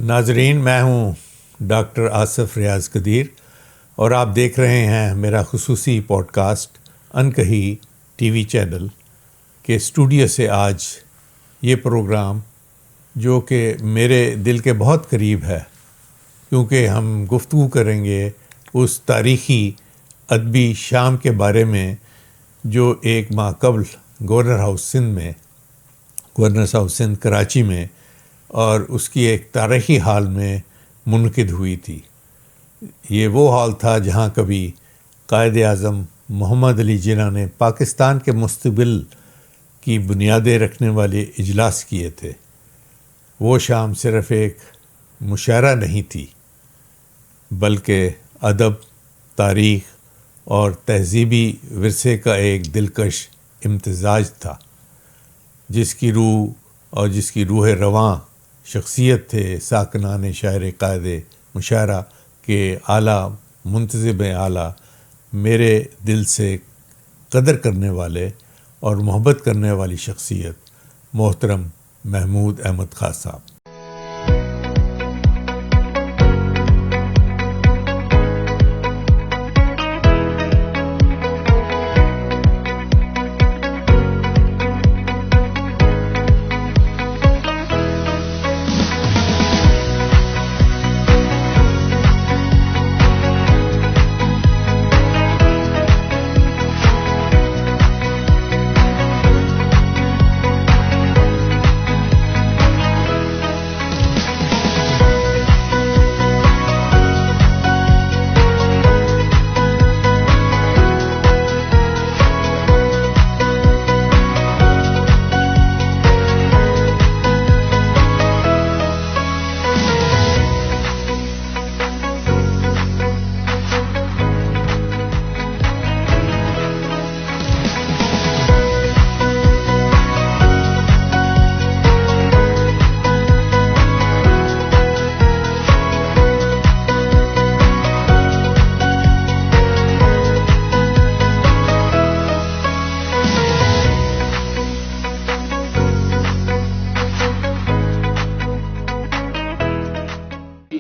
ناظرین، میں ہوں ڈاکٹر آصف ریاض قدیر اور آپ دیکھ رہے ہیں میرا خصوصی podcast Ankahi T V channel کے اسٹوڈیو سے آج یہ پروگرام جو کہ میرے دل کے بہت قریب ہے، کیونکہ ہم گفتگو کریں گے اس تاریخی ادبی شام کے بارے میں جو ایک ماہ قبل گورنر ہاؤس سندھ کراچی میں اور اس کی ایک تاریخی ہال میں منعقد ہوئی تھی۔ یہ وہ ہال تھا جہاں کبھی قائد اعظم محمد علی جناح نے پاکستان کے مستقبل کی بنیادیں رکھنے والے اجلاس کیے تھے۔ وہ شام صرف ایک مشاعرہ نہیں تھی، بلکہ ادب، تاریخ اور تہذیبی ورثے کا ایک دلکش امتزاج تھا، جس کی روح رواں شخصیت تھے ساکنان شاعر قائد مشاعرہ کے اعلیٰ منتظم اعلیٰ، میرے دل سے قدر کرنے والے اور محبت کرنے والی شخصیت محترم محمود احمد خاں صاحب۔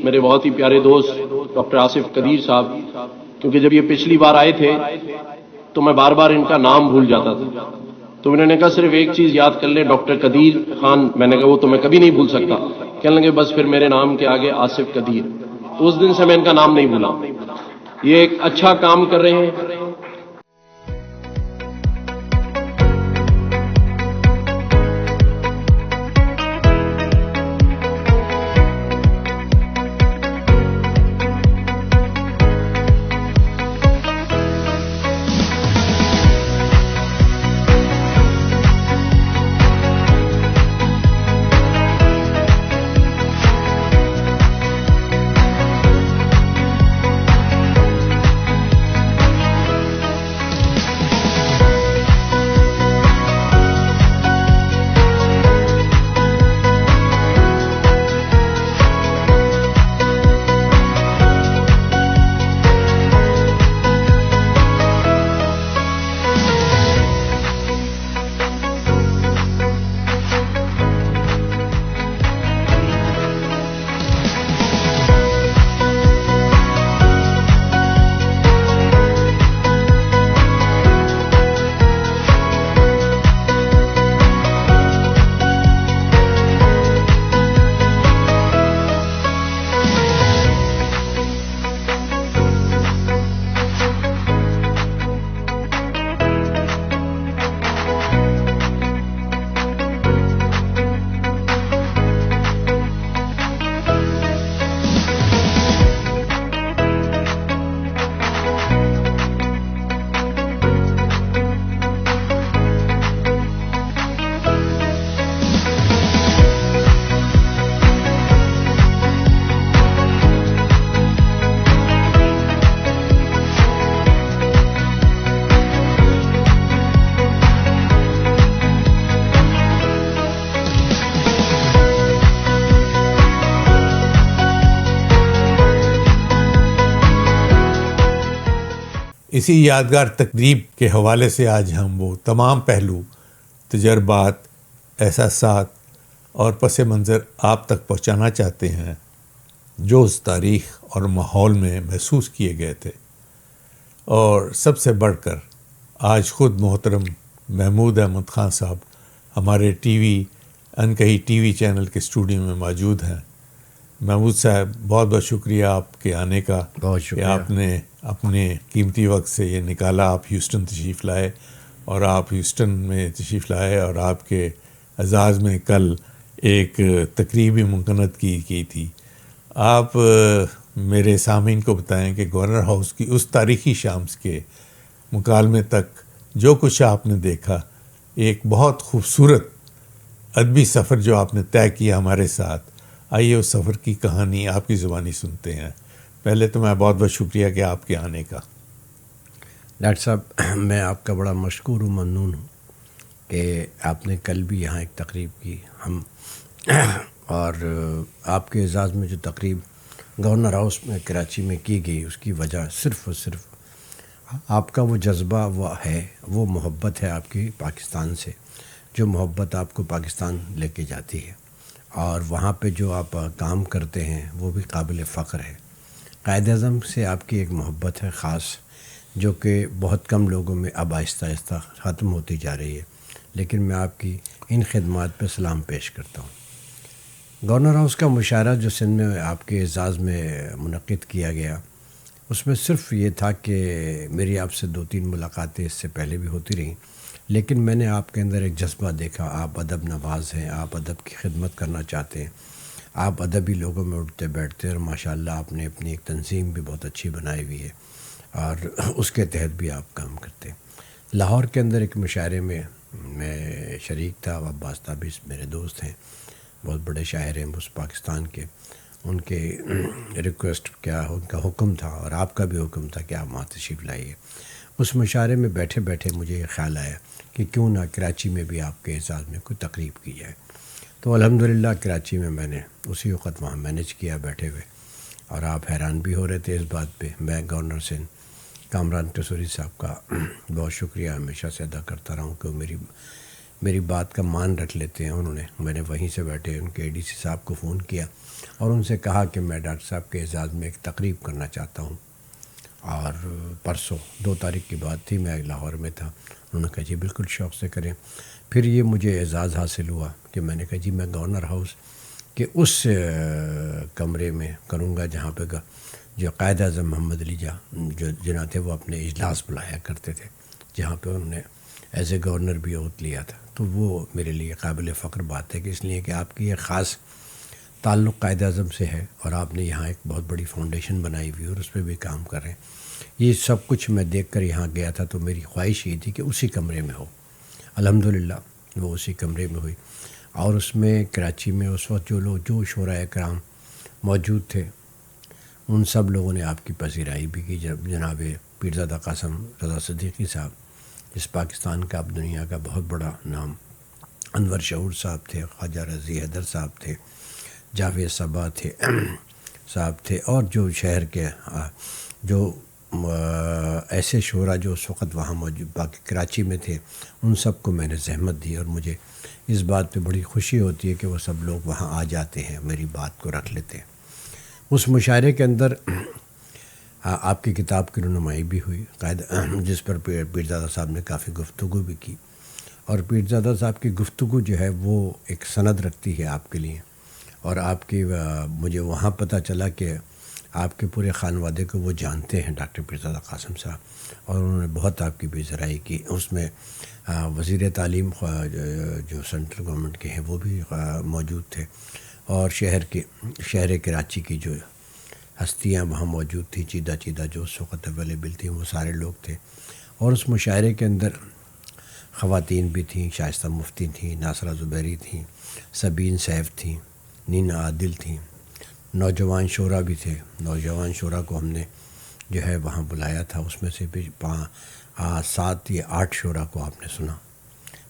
میرے بہت ہی پیارے دوست ڈاکٹر آصف قدیر صاحب، کیونکہ جب یہ پچھلی بار آئے تھے تو میں بار بار ان کا نام بھول جاتا تھا، تو انہوں نے کہا صرف ایک چیز یاد کر لیں، ڈاکٹر قدیر خان۔ میں نے کہا وہ تو میں کبھی نہیں بھول سکتا۔ کہنے لگے بس پھر میرے نام کے آگے آصف قدیر۔ تو اس دن سے میں ان کا نام نہیں بھولا۔ یہ ایک اچھا کام کر رہے ہیں۔ اسی یادگار تقریب کے حوالے سے آج ہم وہ تمام پہلو، تجربات، احساسات اور پس منظر آپ تک پہنچانا چاہتے ہیں جو اس تاریخ اور ماحول میں محسوس کیے گئے تھے، اور سب سے بڑھ کر آج خود محترم محمود احمد خان صاحب ہمارے T V Ankahi T V channel کے اسٹوڈیو میں موجود ہیں۔ محمود صاحب، بہت بہت شکریہ آپ کے آنے کا، بہت کہ شکریہ۔ آپ نے اپنے قیمتی وقت سے یہ نکالا، آپ ہیوسٹن تشریف لائے، اور آپ ہیوسٹن میں تشریف لائے، اور آپ کے اعزاز میں کل ایک تقریب منعقد کی تھی۔ آپ میرے سامعین کو بتائیں کہ گورنر ہاؤس کی اس تاریخی شام کے مکالمے تک جو کچھ آپ نے دیکھا، ایک بہت خوبصورت ادبی سفر جو آپ نے طے کیا ہمارے ساتھ، آئیے اس سفر کی کہانی آپ کی زبانی سنتے ہیں۔ پہلے تو میں بہت بہت شکریہ کہ آپ کے آنے کا۔ ڈاکٹر صاحب، میں آپ کا بڑا مشکور و ممنون ہوں کہ آپ نے کل بھی یہاں ایک تقریب کی، ہم اور آپ کے اعزاز میں جو تقریب گورنر ہاؤس میں کراچی میں کی گئی، اس کی وجہ صرف اور صرف آپ کا وہ جذبہ وہ ہے، وہ محبت ہے آپ کی پاکستان سے، جو محبت آپ کو پاکستان لے کے جاتی ہے، اور وہاں پہ جو آپ کام کرتے ہیں وہ بھی قابل فخر ہے۔ قائد اعظم سے آپ کی ایک محبت ہے خاص، جو کہ بہت کم لوگوں میں اب آہستہ آہستہ ختم ہوتی جا رہی ہے، لیکن میں آپ کی ان خدمات پہ سلام پیش کرتا ہوں۔ گورنر ہاؤس کا مشاعرہ جو سندھ میں آپ کے اعزاز میں منعقد کیا گیا، اس میں صرف یہ تھا کہ میری آپ سے 2-3 ملاقاتیں اس سے پہلے بھی ہوتی رہیں، لیکن میں نے آپ کے اندر ایک جذبہ دیکھا۔ آپ ادب نواز ہیں، آپ ادب کی خدمت کرنا چاہتے ہیں، آپ ادبی لوگوں میں اٹھتے بیٹھتے ہیں، اور ماشاءاللہ آپ نے اپنی ایک تنظیم بھی بہت اچھی بنائی ہوئی ہے، اور اس کے تحت بھی آپ کام کرتے ہیں۔ لاہور کے اندر ایک مشاعرے میں شریک تھا، عباس تابیس میرے دوست ہیں، بہت بڑے شاعر ہیں اس پاکستان کے، ان کے ریکویسٹ کیا، ان کا حکم تھا اور آپ کا بھی حکم تھا کہ آپ وہاں تشریف لائیے۔ اس مشاعرے میں بیٹھے بیٹھے مجھے یہ خیال آیا کہ کیوں نہ کراچی میں بھی آپ کے اعزاز میں کوئی تقریب کی جائے، تو الحمدللہ کراچی میں میں نے اسی وقت وہاں مینیج کیا بیٹھے ہوئے، اور آپ حیران بھی ہو رہے تھے اس بات پہ۔ میں گورنر سندھ کامران ٹسوری صاحب کا بہت شکریہ ہمیشہ سے ادا کرتا رہا ہوں کہ وہ میری بات کا مان رکھ لیتے ہیں۔ میں نے وہیں سے بیٹھے ان کے اے ڈی سی صاحب کو فون کیا اور ان سے کہا کہ میں ڈاکٹر صاحب کے اعزاز میں ایک تقریب کرنا چاہتا ہوں، اور پرسوں 2 تاریخ کی بات تھی، میں لاہور میں تھا۔ انہوں نے کہا جی بالکل شوق سے کریں۔ پھر یہ مجھے اعزاز حاصل ہوا کہ میں نے کہا جی میں گورنر ہاؤس کے اس کمرے میں کروں گا جہاں پہ جو قائد اعظم محمد علی جناح تھے وہ اپنے اجلاس بلایا کرتے تھے، جہاں پہ انہوں نے ایز اے گورنر بھی عہد لیا تھا۔ تو وہ میرے لیے قابل فخر بات ہے کہ اس لیے کہ آپ کی ایک خاص تعلق قائد اعظم سے ہے، اور آپ نے یہاں ایک بہت بڑی فاؤنڈیشن بنائی ہوئی اور اس پہ بھی کام کر رہے ہیں۔ یہ سب کچھ میں دیکھ کر یہاں گیا تھا، تو میری خواہش یہ تھی کہ اسی کمرے میں ہو۔ الحمدللہ وہ اسی کمرے میں ہوئی، اور اس میں کراچی میں اس وقت جو شعراء کرام موجود تھے، ان سب لوگوں نے آپ کی پذیرائی بھی کی۔ جناب پیرزادہ قاسم رضا صدیقی صاحب، جس پاکستان کا اب دنیا کا بہت بڑا نام، انور شعور صاحب تھے، خواجہ رضی حیدر صاحب تھے، جاوید صبا تھے صاحب تھے، اور جو شہر کے جو ایسے شعراء جو اس وقت وہاں موجود باقی کراچی میں تھے، ان سب کو میں نے زحمت دی، اور مجھے اس بات پہ بڑی خوشی ہوتی ہے کہ وہ سب لوگ وہاں آ جاتے ہیں، میری بات کو رکھ لیتے ہیں۔ اس مشاعرے کے اندر آپ کی کتاب کی رونمائی بھی ہوئی، جس پر پیرزادہ صاحب نے کافی گفتگو بھی کی، اور پیرزادہ صاحب کی گفتگو جو ہے وہ ایک سند رکھتی ہے آپ کے لیے، اور آپ کی مجھے وہاں پتہ چلا کہ آپ کے پورے خانوادے کو وہ جانتے ہیں ڈاکٹر پیرزادہ قاسم صاحب، اور انہوں نے بہت آپ کی بیزرائی کی۔ اس میں وزیر تعلیم جو سینٹرل گورنمنٹ کے ہیں وہ بھی موجود تھے، اور شہر کراچی کی جو ہستیاں وہاں موجود تھیں، چیدہ جو اس وقت اویلیبل تھیں، وہ سارے لوگ تھے۔ اور اس مشاعرے کے اندر خواتین بھی تھیں، شائستہ مفتی تھیں، ناصرہ زبیری تھیں، سبین سیف تھیں، نینا عادل تھیں، نوجوان شعراء بھی تھے۔ نوجوان شعراء کو ہم نے جو ہے وہاں بلایا تھا، اس میں سے بھی 7 یا 8 شعراء کو آپ نے سنا۔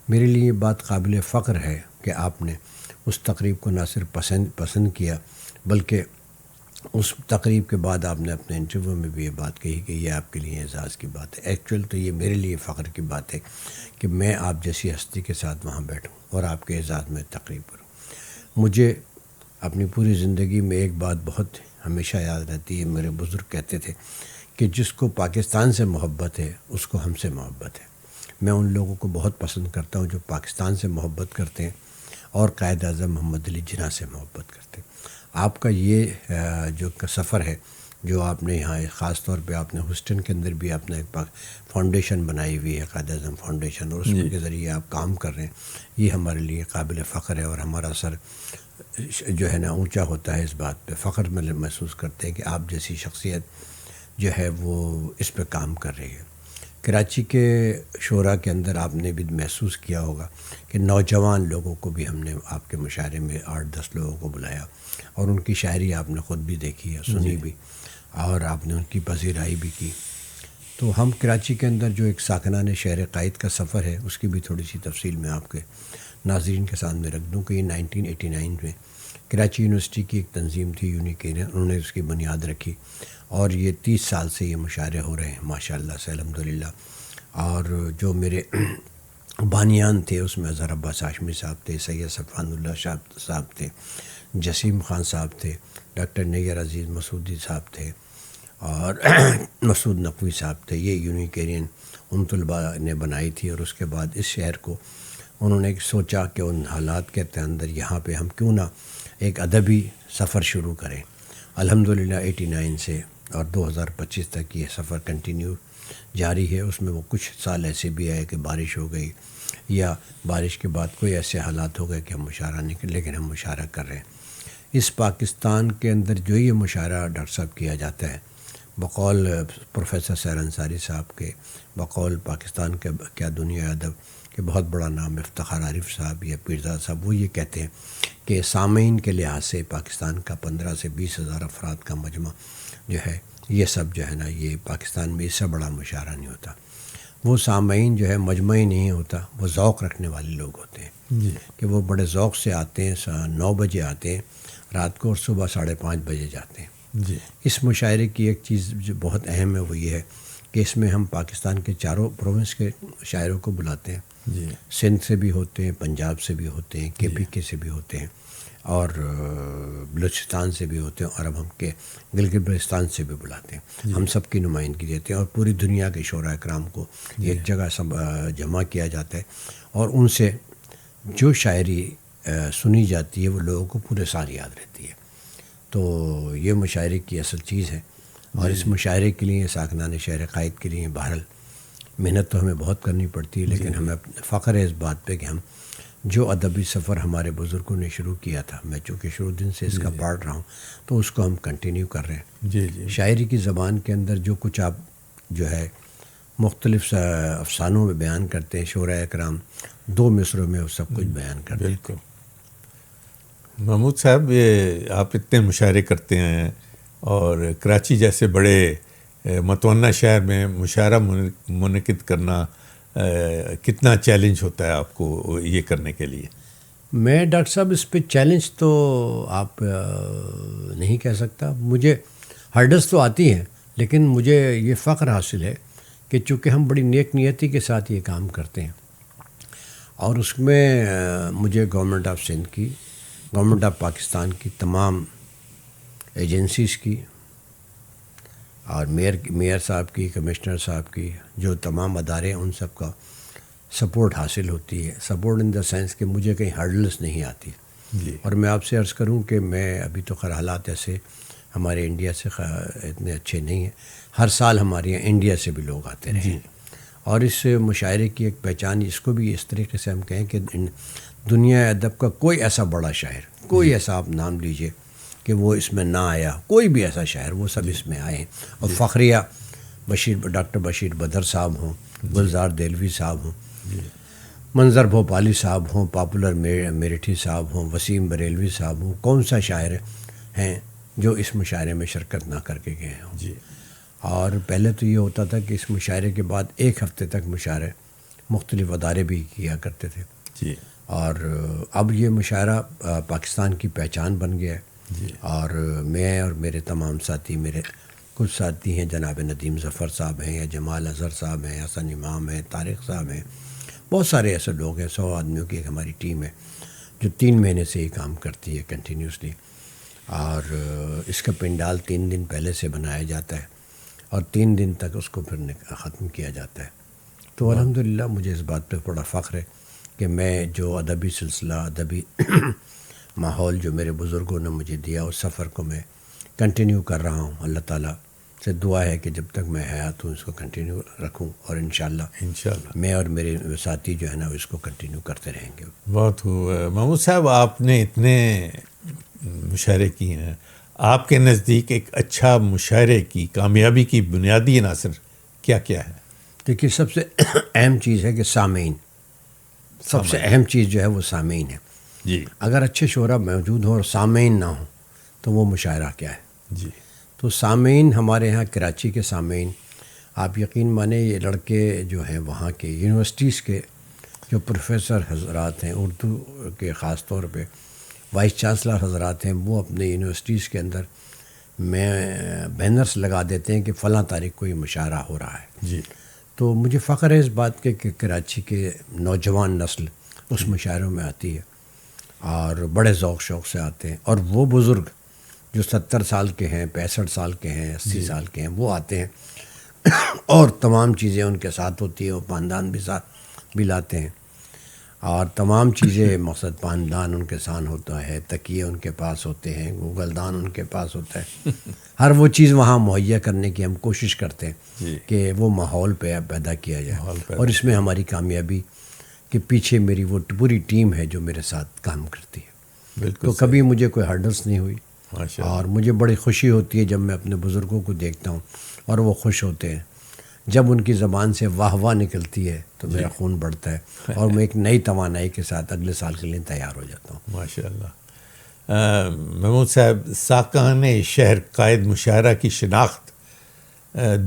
میرے لیے یہ بات قابل فخر ہے کہ آپ نے اس تقریب کو نہ صرف پسند کیا، بلکہ اس تقریب کے بعد آپ نے اپنے انٹرویو میں بھی یہ بات کہی کہ یہ آپ کے لیے اعزاز کی بات ہے۔ ایکچوئل تو یہ میرے لیے فخر کی بات ہے کہ میں آپ جیسی ہستی کے ساتھ وہاں بیٹھوں اور آپ کے اعزاز میں تقریب کروں۔ مجھے اپنی پوری زندگی میں ایک بات بہت ہمیشہ یاد رہتی ہے. میرے بزرگ کہتے تھے کہ جس کو پاکستان سے محبت ہے اس کو ہم سے محبت ہے. میں ان لوگوں کو بہت پسند کرتا ہوں جو پاکستان سے محبت کرتے ہیں اور قائد اعظم محمد علی جناح سے محبت کرتے ہیں. آپ کا یہ جو سفر ہے جو آپ نے یہاں خاص طور پہ آپ نے ہuston کے اندر بھی آپ نے ایک فاؤنڈیشن بنائی ہوئی ہے قائد اعظم فاؤنڈیشن, اور اس کے ذریعے آپ کام کر رہے ہیں, یہ ہمارے لیے قابل فخر ہے. اور ہمارا سر جو ہے نا اونچا ہوتا ہے اس بات پہ, فخر میں محسوس کرتے ہیں کہ آپ جیسی شخصیت جو ہے وہ اس پہ کام کر رہی ہے. کراچی کے شورا کے اندر آپ نے بھی محسوس کیا ہوگا کہ نوجوان لوگوں کو بھی ہم نے آپ کے مشاعرے میں 8-10 لوگوں کو بلایا, اور ان کی شاعری آپ نے خود بھی دیکھی ہے, سنی بھی, اور آپ نے ان کی پذیرائی بھی کی. تو ہم کراچی کے اندر جو ایک ساکنان شہر قائد کا سفر ہے اس کی بھی تھوڑی سی تفصیل میں آپ کے ناظرین کے سامنے رکھ دوں کہ یہ 1989 میں کراچی یونیورسٹی کی ایک تنظیم تھی یونیکیرین, انہوں نے اس کی بنیاد رکھی, اور یہ 30 سال سے یہ مشاعرے ہو رہے ہیں ماشاءاللہ سے الحمدللہ. اور جو میرے بانیان تھے اس میں اظہر عباس ہاشمی صاحب تھے, سید صفوان اللہ صاحب تھے, جسیم خان صاحب تھے, ڈاکٹر نیّر عزیز مسعودی صاحب تھے, اور مسعود نقوی صاحب تھے. یہ یونیکیرین ان طلباء نے بنائی تھی, اور اس کے بعد اس شہر کو انہوں نے سوچا کہ ان حالات کے اندر یہاں پہ ہم کیوں نہ ایک ادبی سفر شروع کریں. الحمدللہ 89 سے اور 2025 تک یہ سفر کنٹینیو جاری ہے. اس میں وہ کچھ سال ایسے بھی آئے کہ بارش ہو گئی, یا بارش کے بعد کوئی ایسے حالات ہو گئے کہ ہم مشاعرہ نہیں کر, لیکن ہم مشاعرہ کر رہے ہیں. اس پاکستان کے اندر جو یہ مشاعرہ ڈاکٹر صاحب کیا جاتا ہے بقول پروفیسر سحر انصاری صاحب کے, بقول پاکستان کے کیا دنیا ادب کے بہت بڑا نام افتخار عارف صاحب یا پیرزاد صاحب, وہ یہ کہتے ہیں کہ سامعین کے لحاظ سے پاکستان کا 15 سے 20 ہزار افراد کا مجمع جو ہے یہ سب جو ہے نا یہ پاکستان میں اس سے بڑا مشاعرہ نہیں ہوتا. وہ سامعین جو ہے مجمعی نہیں ہوتا, وہ ذوق رکھنے والے لوگ ہوتے ہیں کہ وہ بڑے ذوق سے آتے ہیں, 9 بجے آتے ہیں رات کو اور صبح 5:30 بجے جاتے ہیں. اس مشاعرے کی ایک چیز جو بہت اہم ہے وہ یہ ہے کہ اس میں ہم پاکستان کے چاروں پروونس کے شاعروں کو بلاتے ہیں. سندھ سے بھی ہوتے ہیں, پنجاب سے بھی ہوتے ہیں, KPK سے بھی ہوتے ہیں, اور بلوچستان سے بھی ہوتے ہیں, اور اب ہم کے گلگت بلتستان سے بھی بلاتے ہیں. ہم سب کی نمائندگی دیتے ہیں, اور پوری دنیا کے شعراء اکرام کو ایک جگہ جمع کیا جاتا ہے, اور ان سے جو شاعری سنی جاتی ہے وہ لوگوں کو پورے سال یاد رہتی ہے. تو یہ مشاعرے کی اصل چیز ہے, اور اس مشاعرے کے لیے ساکنان شہر قائد کے لیے بہرحال محنت تو ہمیں بہت کرنی پڑتی ہے, لیکن ہمیں فخر ہے اس بات پہ کہ ہم جو ادبی سفر ہمارے بزرگوں نے شروع کیا تھا, میں چونکہ شروع دن سے اس کا پارٹ رہا ہوں, تو اس کو ہم کنٹینیو کر رہے ہیں. شاعری کی زبان کے اندر جو کچھ آپ جو ہے مختلف افسانوں میں بیان کرتے ہیں, شعراء اکرام 2 مصروں میں وہ سب کچھ بیان کرتے ہیں. بالکل. محمود صاحب, یہ آپ اتنے مشاعرے کرتے ہیں, اور کراچی جیسے بڑے متنوع شہر میں مشاعرہ منعقد کرنا کتنا چیلنج ہوتا ہے آپ کو یہ کرنے کے لیے؟ میں ڈاکٹر صاحب اس پہ چیلنج تو آپ نہیں کہہ سکتا. مجھے ہرڈس تو آتی ہیں, لیکن مجھے یہ فخر حاصل ہے کہ چونکہ ہم بڑی نیک نیتی کے ساتھ یہ کام کرتے ہیں, اور اس میں مجھے گورنمنٹ آف سندھ کی, گورنمنٹ آف پاکستان کی تمام ایجنسیز کی, اور میئر صاحب کی, کمشنر صاحب کی, جو تمام ادارے ان سب کا سپورٹ حاصل ہوتی ہے. سپورٹ ان دا سینس کہ مجھے کہیں ہرڈلس نہیں آتی. اور میں آپ سے عرض کروں کہ میں ابھی تو خیر حالات ایسے ہمارے انڈیا سے اتنے اچھے نہیں ہیں, ہر سال ہمارے یہاں انڈیا سے بھی لوگ آتے رہے. اور اس مشاعرے کی ایک پہچان اس کو بھی اس طریقے سے ہم کہیں کہ دنیا ڈب کا کوئی ایسا بڑا شاعر, کوئی ایسا آپ نام لیجئے کہ وہ اس میں نہ آیا, کوئی بھی ایسا شاعر, وہ سب اس میں آئے ہیں. اور فخریہ ڈاکٹر بشیر بدر صاحب ہوں, گلزار دہلوی صاحب ہوں, منظر بھوپالی صاحب ہوں, پاپولر میرٹھی صاحب ہوں, وسیم بریلوی صاحب ہوں, کون سا شاعر ہیں جو اس مشاعرے میں شرکت نہ کر کے گئے ہوں. اور پہلے تو یہ ہوتا تھا کہ اس مشاعرے کے بعد 1 ہفتے تک مشاعرے مختلف ادارے بھی کیا کرتے تھے. اور اب یہ مشاعرہ پاکستان کی پہچان بن گیا ہے. اور میں اور میرے تمام ساتھی, میرے کچھ ساتھی ہیں, جناب ندیم ظفر صاحب ہیں, یا جمال اظہر صاحب ہیں, حسن امام ہیں, طارق صاحب ہیں, بہت سارے ایسے لوگ ہیں. 100 آدمیوں کی ایک ہماری ٹیم ہے جو 3 مہینے سے یہ کام کرتی ہے کنٹینیوسلی. اور اس کا پنڈال 3 دن پہلے سے بنایا جاتا ہے اور 3 دن تک اس کو پھر ختم کیا جاتا ہے. تو الحمدللہ مجھے اس بات پہ بڑا فخر ہے کہ میں جو ادبی سلسلہ، ادبی ماحول جو میرے بزرگوں نے مجھے دیا، اس سفر کو میں کنٹینیو کر رہا ہوں. اللہ تعالیٰ سے دعا ہے کہ جب تک میں حیات ہوں اس کو کنٹینیو رکھوں، اور انشاءاللہ میں اور میرے ساتھی جو ہے نا اس کو کنٹینیو کرتے رہیں گے. بہت محمود صاحب، آپ نے اتنے مشاعرے کیے ہیں، آپ کے نزدیک ایک اچھا مشاعرے کی کامیابی کی بنیادی عناصر کیا کیا ہے؟ دیکھیے، سب سے اہم چیز ہے کہ سامعین، سب سے اہم چیز جو ہے وہ سامعین ہے. جی. اگر اچھے شعراء موجود ہوں اور سامعین نہ ہوں تو وہ مشاعرہ کیا ہے؟ جی. تو سامعین ہمارے ہاں کراچی کے سامعین، آپ یقین مانیں یہ لڑکے جو ہیں وہاں کے یونیورسٹیز کے جو پروفیسر حضرات ہیں، اردو کے خاص طور پہ وائس چانسلر حضرات ہیں، وہ اپنے یونیورسٹیز کے اندر میں بینرس لگا دیتے ہیں کہ فلاں تاریخ کو یہ مشاعرہ ہو رہا ہے. جی. تو مجھے فخر ہے اس بات کے کہ کراچی کے نوجوان نسل اس مشاعروں میں آتی ہے اور بڑے ذوق شوق سے آتے ہیں. اور وہ بزرگ جو 70 سال کے ہیں، 65 سال کے ہیں، 80 سال کے ہیں، وہ آتے ہیں اور تمام چیزیں ان کے ساتھ ہوتی ہیں. وہ پاندان بھی ساتھ بھی لاتے ہیں اور تمام چیزیں مقصد پاندان ان کے ساتھ ہوتا ہے، تکیے ان کے پاس ہوتے ہیں، گوگل دان ان کے پاس ہوتا ہے. ہر وہ چیز وہاں مہیا کرنے کی ہم کوشش کرتے ہیں کہ وہ ماحول پیدا کیا جائے. اور اس میں ہماری کامیابی کہ پیچھے میری وہ پوری ٹیم ہے جو میرے ساتھ کام کرتی ہے. بالکل. تو کبھی مجھے کوئی ہرڈلس نہیں ہوئی. ماشاءاللہ. اور مجھے بڑی خوشی ہوتی ہے جب میں اپنے بزرگوں کو دیکھتا ہوں اور وہ خوش ہوتے ہیں. جب ان کی زبان سے واہ واہ نکلتی ہے تو میرا خون بڑھتا ہے اور میں ایک نئی توانائی کے ساتھ اگلے سال کے لیے تیار ہو جاتا ہوں. ماشاءاللہ. محمود صاحب، ساکان شہر قائد مشاعرہ کی شناخت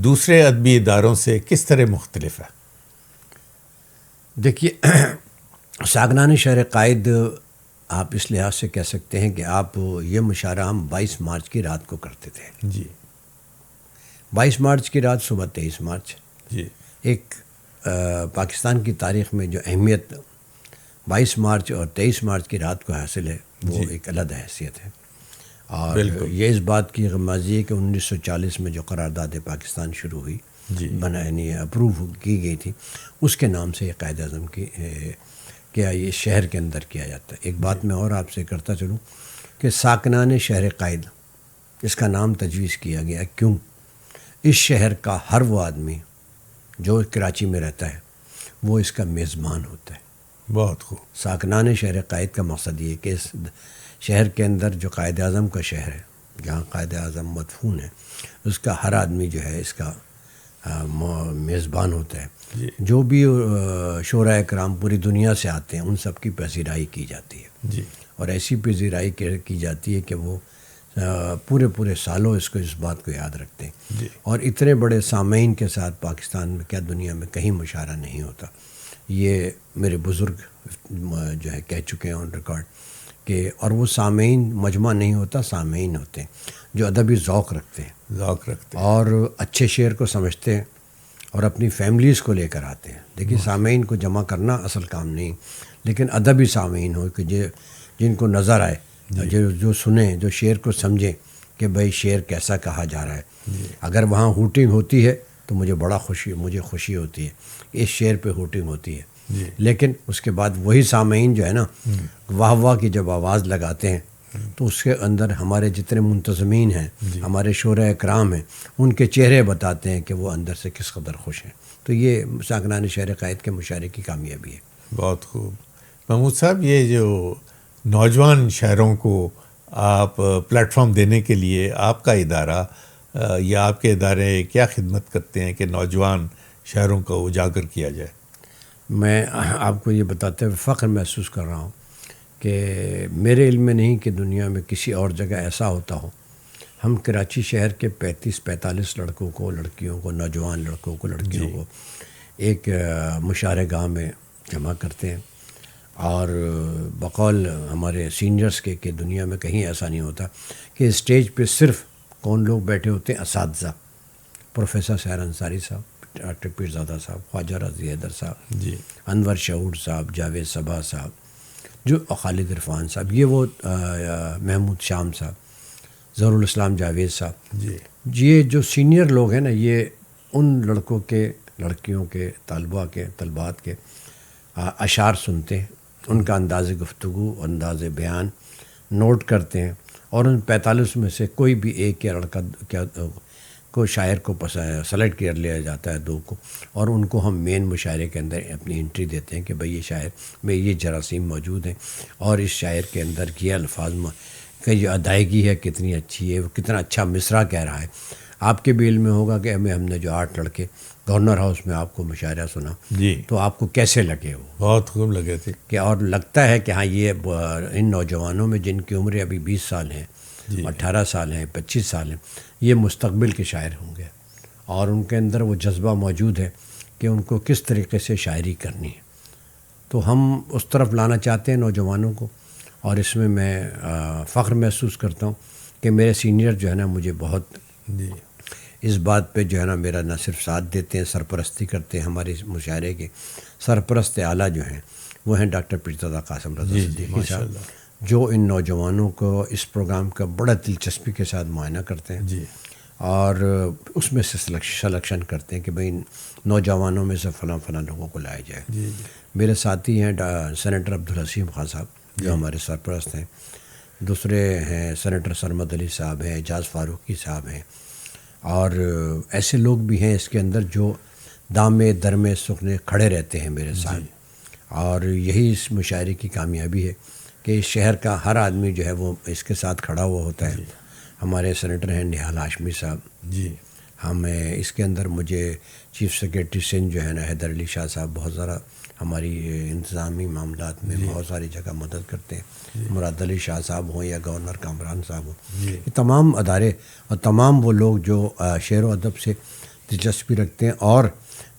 دوسرے ادبی اداروں سے کس طرح مختلف ہے؟ دیکھیے، ساکنان شہر قائد آپ اس لحاظ سے کہہ سکتے ہیں کہ آپ یہ مشاعرہ ہم 22 مارچ کی رات کو کرتے تھے. جی. 22 مارچ کی رات صبح 23 مارچ. جی. ایک پاکستان کی تاریخ میں جو اہمیت 22 مارچ اور 23 مارچ کی رات کو حاصل ہے وہ ایک علیحدہ حیثیت ہے. اور یہ اس بات کی غمازی ہے کہ 1940 میں جو قرارداد پاکستان شروع ہوئی، یعنی اپروو کی گئی تھی، اس کے نام سے یہ قائد اعظم کی کیا یہ شہر کے اندر کیا جاتا ہے. ایک بات میں اور آپ سے کرتا چلوں کہ ساکنان شہر قائد اس کا نام تجویز کیا گیا کیوں؟ اس شہر کا ہر وہ آدمی جو کراچی میں رہتا ہے وہ اس کا میزبان ہوتا ہے. بہت خوب. ساکنان شہر قائد کا مقصد یہ کہ اس شہر کے اندر جو قائد اعظم کا شہر ہے، جہاں قائد اعظم مدفون ہے، اس کا ہر آدمی جو ہے اس کا میزبان ہوتا ہے. جو بھی شعراء اکرام پوری دنیا سے آتے ہیں ان سب کی پذیرائی کی جاتی ہے. جی. اور ایسی پذیرائی کی جاتی ہے کہ وہ پورے سالوں اس بات کو یاد رکھتے ہیں. اور اتنے بڑے سامعین کے ساتھ پاکستان میں کیا دنیا میں کہیں مشاعرہ نہیں ہوتا. یہ میرے بزرگ جو ہے کہہ چکے ہیں آن ریکارڈ کہ اور وہ سامعین مجمع نہیں ہوتا، سامعین ہوتے ہیں جو ادبی ذوق رکھتے ہیں اور اچھے شعر کو سمجھتے ہیں اور اپنی فیملیز کو لے کر آتے ہیں. دیکھیے، سامعین کو جمع کرنا اصل کام نہیں، لیکن ادبی سامعین ہو کہ جن کو نظر آئے، جو سنیں، جو شعر کو سمجھیں کہ بھائی شعر کیسا کہا جا رہا ہے. اگر وہاں ہوٹنگ ہوتی ہے تو مجھے خوشی ہوتی ہے کہ اس شعر پہ ہوٹنگ ہوتی ہے. لیکن اس کے بعد وہی سامعین جو ہے نا واہ واہ کی جب آواز لگاتے ہیں تو اس کے اندر ہمارے جتنے منتظمین ہیں، ہمارے شعراء اکرام ہیں، ان کے چہرے بتاتے ہیں کہ وہ اندر سے کس قدر خوش ہیں. تو یہ ساکنان شہر قائد کے مشاعرے کی کامیابی ہے. بہت خوب. محمود صاحب، یہ جو نوجوان شاعروں کو آپ پلیٹ فارم دینے کے لیے آپ کا ادارہ یا آپ کے ادارے کیا خدمت کرتے ہیں کہ نوجوان شاعروں کو اجاگر کیا جائے؟ میں آپ کو یہ بتاتے ہوئے فخر محسوس کر رہا ہوں کہ میرے علم میں نہیں کہ دنیا میں کسی اور جگہ ایسا ہوتا ہو. ہم کراچی شہر کے 35-45 لڑکوں کو، لڑکیوں کو، نوجوان لڑکوں کو، لڑکیوں کو ایک مشاعرہ گاہ میں جمع کرتے ہیں. اور بقول ہمارے سینئرز کے کہ دنیا میں کہیں ایسا نہیں ہوتا کہ اسٹیج پہ صرف کون لوگ بیٹھے ہوتے ہیں؟ اساتذہ، پروفیسر سحر انصاری صاحب، ڈاکٹر پیرزادہ صاحب، خواجہ رضی حیدر صاحب، انور شعور صاحب، جاوید صبا صاحب، جو خالد عرفان صاحب، یہ وہ محمود شام صاحب، ظہور الاسلام جاوید صاحب. جی یہ جو سینئر لوگ ہیں نا، یہ ان لڑکوں کے، لڑکیوں کے، طلبات کے اشعار سنتے ہیں، ان کا انداز گفتگو، انداز بیان نوٹ کرتے ہیں، اور ان 45 میں سے کوئی بھی ایک یا لڑکا کیا کو شاعر کو سلیکٹ کر لیا جاتا ہے، 2 کو، اور ان کو ہم مین مشاعرے کے اندر اپنی انٹری دیتے ہیں کہ بھئی یہ شاعر میں یہ جراثیم موجود ہیں، اور اس شاعر کے اندر یہ الفاظ کہ یہ ادائیگی ہے کتنی اچھی ہے، وہ کتنا اچھا مصرع کہہ رہا ہے. آپ کے بھی علم میں ہوگا کہ ہم نے جو 8 لڑکے گورنر ہاؤس میں آپ کو مشاعرہ سنا، جی تو آپ کو کیسے لگے وہ؟ بہت خوب لگے تھے. کہ اور لگتا ہے کہ ہاں یہ ان نوجوانوں میں جن کی عمریں ابھی 20 سال ہیں، 18 سال ہیں، 25 سال ہیں، یہ مستقبل کے شاعر ہوں گے، اور ان کے اندر وہ جذبہ موجود ہے کہ ان کو کس طریقے سے شاعری کرنی ہے. تو ہم اس طرف لانا چاہتے ہیں نوجوانوں کو، اور اس میں میں فخر محسوس کرتا ہوں کہ میرے سینئر جو ہے نا مجھے بہت جی اس بات پہ جو ہے نا میرا نہ صرف ساتھ دیتے ہیں، سرپرستی کرتے ہیں. ہمارے اس مشاعرے کے سرپرست اعلیٰ جو ہیں وہ ہیں ڈاکٹر پیرزادہ قاسم رضا صدیقی صاحب، جو ان نوجوانوں کو اس پروگرام کا بڑا دلچسپی کے ساتھ معائنہ کرتے ہیں، جی اور اس میں سے سلیکشن کرتے ہیں کہ بھئی نوجوانوں میں سے فلاں لوگوں کو لایا جائے. جی میرے ساتھی ہیں سینیٹر عبدالحسیم خان صاحب جو ہمارے سرپرست ہیں، دوسرے ہیں سینیٹر سرمد علی صاحب ہیں، اعجاز فاروقی صاحب ہیں، اور ایسے لوگ بھی ہیں اس کے اندر جو دامے درمے سکھنے کھڑے رہتے ہیں میرے ساتھ. اور یہی اس مشاعرے کی کامیابی ہے کہ اس شہر کا ہر آدمی جو ہے وہ اس کے ساتھ کھڑا ہوا ہوتا ہے. ہمارے سینیٹر ہیں نہال ہاشمی صاحب. جی ہمیں اس کے اندر مجھے چیف سیکریٹری سندھ جو ہے نا حیدر علی شاہ صاحب بہت ذرا ہماری انتظامی معاملات میں بہت ساری جگہ مدد کرتے ہیں. مراد علی شاہ صاحب ہوں یا گورنر کامران صاحب ہوں، یہ تمام ادارے اور تمام وہ لوگ جو شعر و ادب سے دلچسپی رکھتے ہیں اور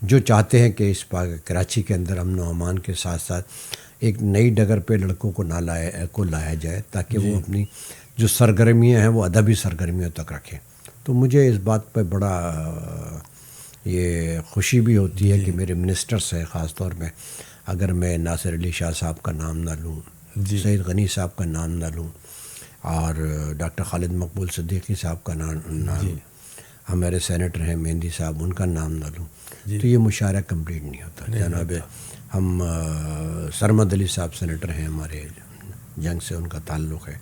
جو چاہتے ہیں کہ اس کراچی کے اندر امن و امان کے ساتھ ساتھ ایک نئی ڈگر پہ لڑکوں کو لایا جائے تاکہ وہ اپنی جو سرگرمیاں ہیں وہ ادبی سرگرمیوں تک رکھیں. تو مجھے اس بات پہ بڑا یہ خوشی بھی ہوتی ہے کہ میرے منسٹرز ہیں، خاص طور میں اگر میں ناصر علی شاہ صاحب کا نام نہ لوں، سید غنی صاحب کا نام نہ لوں، اور ڈاکٹر خالد مقبول صدیقی صاحب کا نام، ہمارے سینیٹر ہیں مہندی صاحب، ان کا نام نہ لوں تو یہ مشاعرہ کمپلیٹ نہیں ہوتا. جناب ہم سرمد علی صاحب سینیٹر ہیں ہمارے، جنگ سے ان کا تعلق ہے.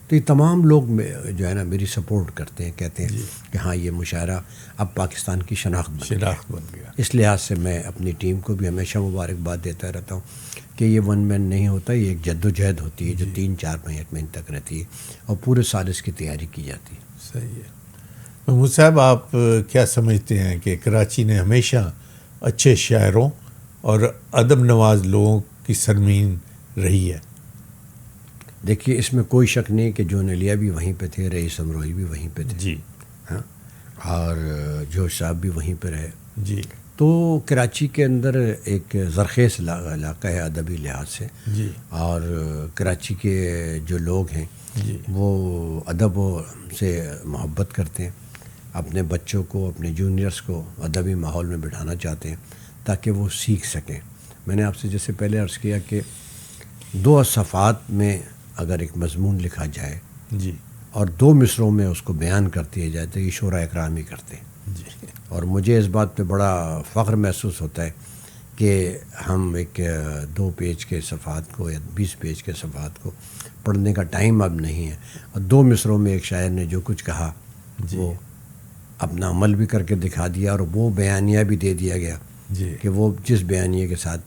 تو یہ تمام لوگ جو ہے نا میری سپورٹ کرتے ہیں، کہتے ہیں کہ ہاں یہ مشاعرہ اب پاکستان کی شناخت بن گیا. اس لحاظ سے میں اپنی ٹیم کو بھی ہمیشہ مبارکباد دیتا رہتا ہوں کہ یہ ون مین نہیں ہوتا، یہ ایک جد و جہد ہوتی ہے جو 3-4 مہینے تک رہتی ہے اور پورے سال اس کی تیاری کی جاتی ہے. صحیح ہے. محمود صاحب، آپ کیا سمجھتے ہیں کہ کراچی نے ہمیشہ اچھے شاعروں اور ادب نواز لوگوں کی سرزمین رہی ہے؟ دیکھیے اس میں کوئی شک نہیں کہ جون علیہ بھی وہیں پہ تھے، رئیس امروہی بھی وہیں پہ تھے، جی ہاں، اور جوش صاحب بھی وہیں پہ رہے. جی تو کراچی کے اندر ایک زرخیز علاقہ ہے ادبی لحاظ سے، جی اور کراچی کے جو لوگ ہیں جی وہ ادب سے محبت کرتے ہیں، اپنے بچوں کو، اپنے جونیئرس کو ادبی ماحول میں بٹھانا چاہتے ہیں تاکہ وہ سیکھ سکیں. میں نے آپ سے جیسے پہلے عرض کیا کہ 2 صفحات میں اگر ایک مضمون لکھا جائے جی اور 2 مصروں میں اس کو بیان کر دیا جائے تو یہ شعراء اکرام ہی کرتے ہیں. جی اور مجھے اس بات پہ بڑا فخر محسوس ہوتا ہے کہ ہم ایک 2 پیج کے صفحات کو یا 20 پیج کے صفحات کو پڑھنے کا ٹائم اب نہیں ہے، اور 2 مصروں میں ایک شاعر نے جو کچھ کہا وہ اپنا عمل بھی کر کے دکھا دیا، اور وہ بیانیہ بھی دے دیا گیا جی کہ وہ جس بیانیے کے ساتھ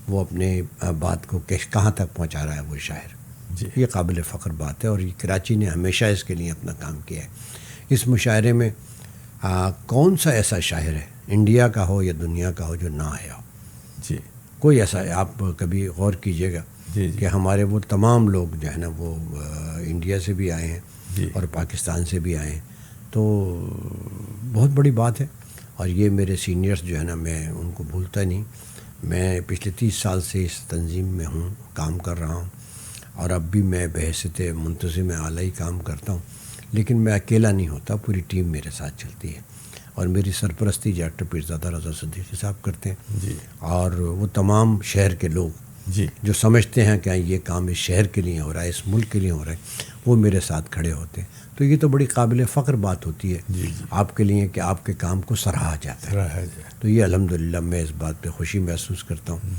وہ اپنے بات کو کہاں تک پہنچا رہا ہے وہ شاعر. جی یہ قابل فخر بات ہے، اور یہ کراچی نے ہمیشہ اس کے لیے اپنا کام کیا ہے. اس مشاعرے میں کون سا ایسا شاعر ہے انڈیا کا ہو یا دنیا کا ہو جو نہ آیا ہو؟ جی کوئی ایسا ہے. آپ کبھی غور کیجئے گا جی کہ ہمارے وہ تمام لوگ جو ہے نا وہ انڈیا سے بھی آئے ہیں جی اور پاکستان سے بھی آئے ہیں، تو بہت بڑی بات ہے. اور یہ میرے سینئرز جو ہے نا میں ان کو بھولتا نہیں. میں پچھلے 30 سال سے اس تنظیم میں ہوں، کام کر رہا ہوں، اور اب بھی میں بحیثیت منتظم اعلیٰ ہی کام کرتا ہوں، لیکن میں اکیلا نہیں ہوتا، پوری ٹیم میرے ساتھ چلتی ہے. اور میری سرپرستی ڈاکٹر پیرزادہ رضا صدیقی صاحب کرتے ہیں، جی اور وہ تمام شہر کے لوگ جی جو سمجھتے ہیں کہ یہ کام اس شہر کے لیے ہو رہا ہے، اس ملک کے لیے ہو رہا ہے، وہ میرے ساتھ کھڑے ہوتے ہیں. تو یہ تو بڑی قابل فخر بات ہوتی ہے آپ کے لیے کہ آپ کے کام کو سراہا جاتا ہے. رہا جائے. تو یہ الحمدللہ میں اس بات پہ خوشی محسوس کرتا ہوں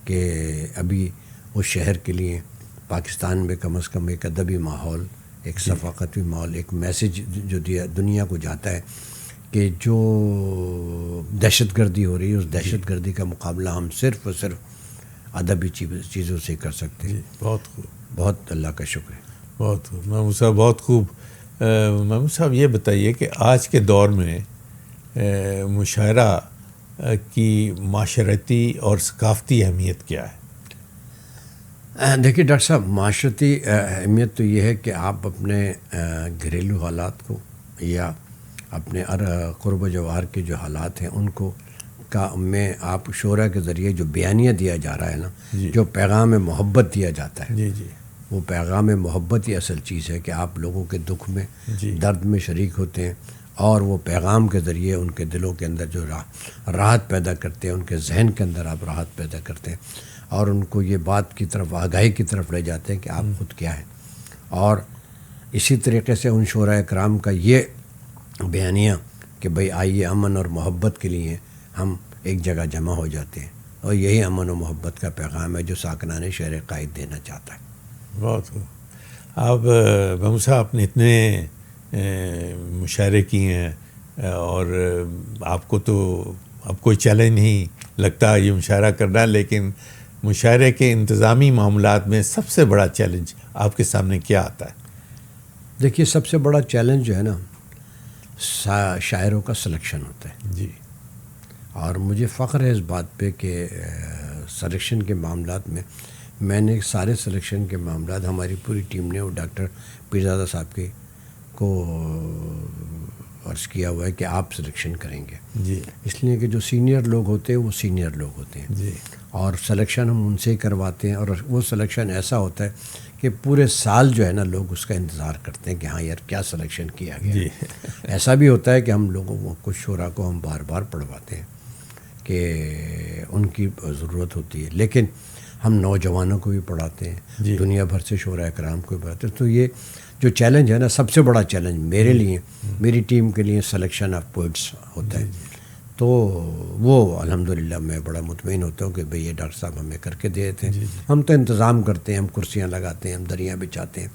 کہ ابھی اس شہر کے لیے پاکستان میں کم از کم ایک ادبی ماحول، ایک ثقافتی ماحول، ایک میسج جو دنیا کو جاتا ہے کہ جو دہشت گردی ہو رہی ہے، اس دہشت گردی کا مقابلہ ہم صرف اور صرف ادبی چیزوں سے کر سکتے ہیں. بہت خوب. بہت اللہ کا شکر ہے. بہت خوب محمود صاحب، بہت خوب. محمود صاحب یہ بتائیے کہ آج کے دور میں مشاعرہ کی معاشرتی اور ثقافتی اہمیت کیا ہے؟ دیکھیے ڈاکٹر صاحب، معاشرتی اہمیت تو یہ ہے کہ آپ اپنے گھریلو حالات کو یا اپنے قرب و جوار کے جو حالات ہیں ان کو میں آپ شعرا کے ذریعے جو بیانیہ دیا جا رہا ہے نا، جو پیغام محبت دیا جاتا ہے، وہ پیغام محبت ہی اصل چیز ہے کہ آپ لوگوں کے دکھ میں، درد میں شریک ہوتے ہیں اور وہ پیغام کے ذریعے ان کے دلوں کے اندر جو راحت پیدا کرتے ہیں، ان کے ذہن کے اندر آپ راحت پیدا کرتے ہیں اور ان کو یہ بات کی طرف، آگاہی کی طرف لے جاتے ہیں کہ آپ خود کیا ہیں. اور اسی طریقے سے ان شعراء کرام کا یہ بیانیہ کہ بھئی آئیے امن اور محبت کے لیے ہم ایک جگہ جمع ہو جاتے ہیں، اور یہی امن و محبت کا پیغام ہے جو ساکنان شہر قائد دینا چاہتا ہے. بہت خوب. آپ محمود صاحب، آپ نے اتنے مشاعرے کیے ہیں اور آپ کو تو اب کوئی چیلنج نہیں لگتا یہ مشاعرہ کرنا، لیکن مشاعرے کے انتظامی معاملات میں سب سے بڑا چیلنج آپ کے سامنے کیا آتا ہے؟ دیکھیے، سب سے بڑا چیلنج جو ہے نا، شاعروں کا سلیکشن ہوتا ہے. جی. اور مجھے فخر ہے اس بات پہ کہ سلیکشن کے معاملات میں نے سارے سلیکشن کے معاملات ہماری پوری ٹیم نے، وہ ڈاکٹر پیرزادہ صاحب کے کو عرض کیا ہوا ہے کہ آپ سلیکشن کریں گے. جی. اس لیے کہ جو سینئر لوگ ہوتے ہیں وہ سینئر لوگ ہوتے ہیں. جی. اور سلیکشن ہم ان سے ہی کرواتے ہیں، اور وہ سلیکشن ایسا ہوتا ہے کہ پورے سال جو ہے نا لوگ اس کا انتظار کرتے ہیں کہ ہاں یار کیا سلیکشن کیا گیا. جی. ایسا بھی ہوتا ہے کہ ہم لوگوں کو، کچھ شعراء کو ہم بار بار پڑھواتے ہیں کہ ان کی ضرورت ہوتی ہے، لیکن ہم نوجوانوں کو بھی پڑھاتے ہیں، دنیا بھر سے شعراء کرام کو بھی پڑھاتے ہیں. تو یہ جو چیلنج ہے نا، سب سے بڑا چیلنج میرے لیے، میری ٹیم کے لیے سلیکشن آف پوئٹس ہوتا ہے. تو وہ الحمدللہ میں بڑا مطمئن ہوتا ہوں کہ بھئی یہ ڈاکٹر صاحب ہمیں کر کے دے دیتے ہیں. ہم تو انتظام کرتے ہیں، ہم کرسیاں لگاتے ہیں، ہم دریاں بچھاتے ہیں،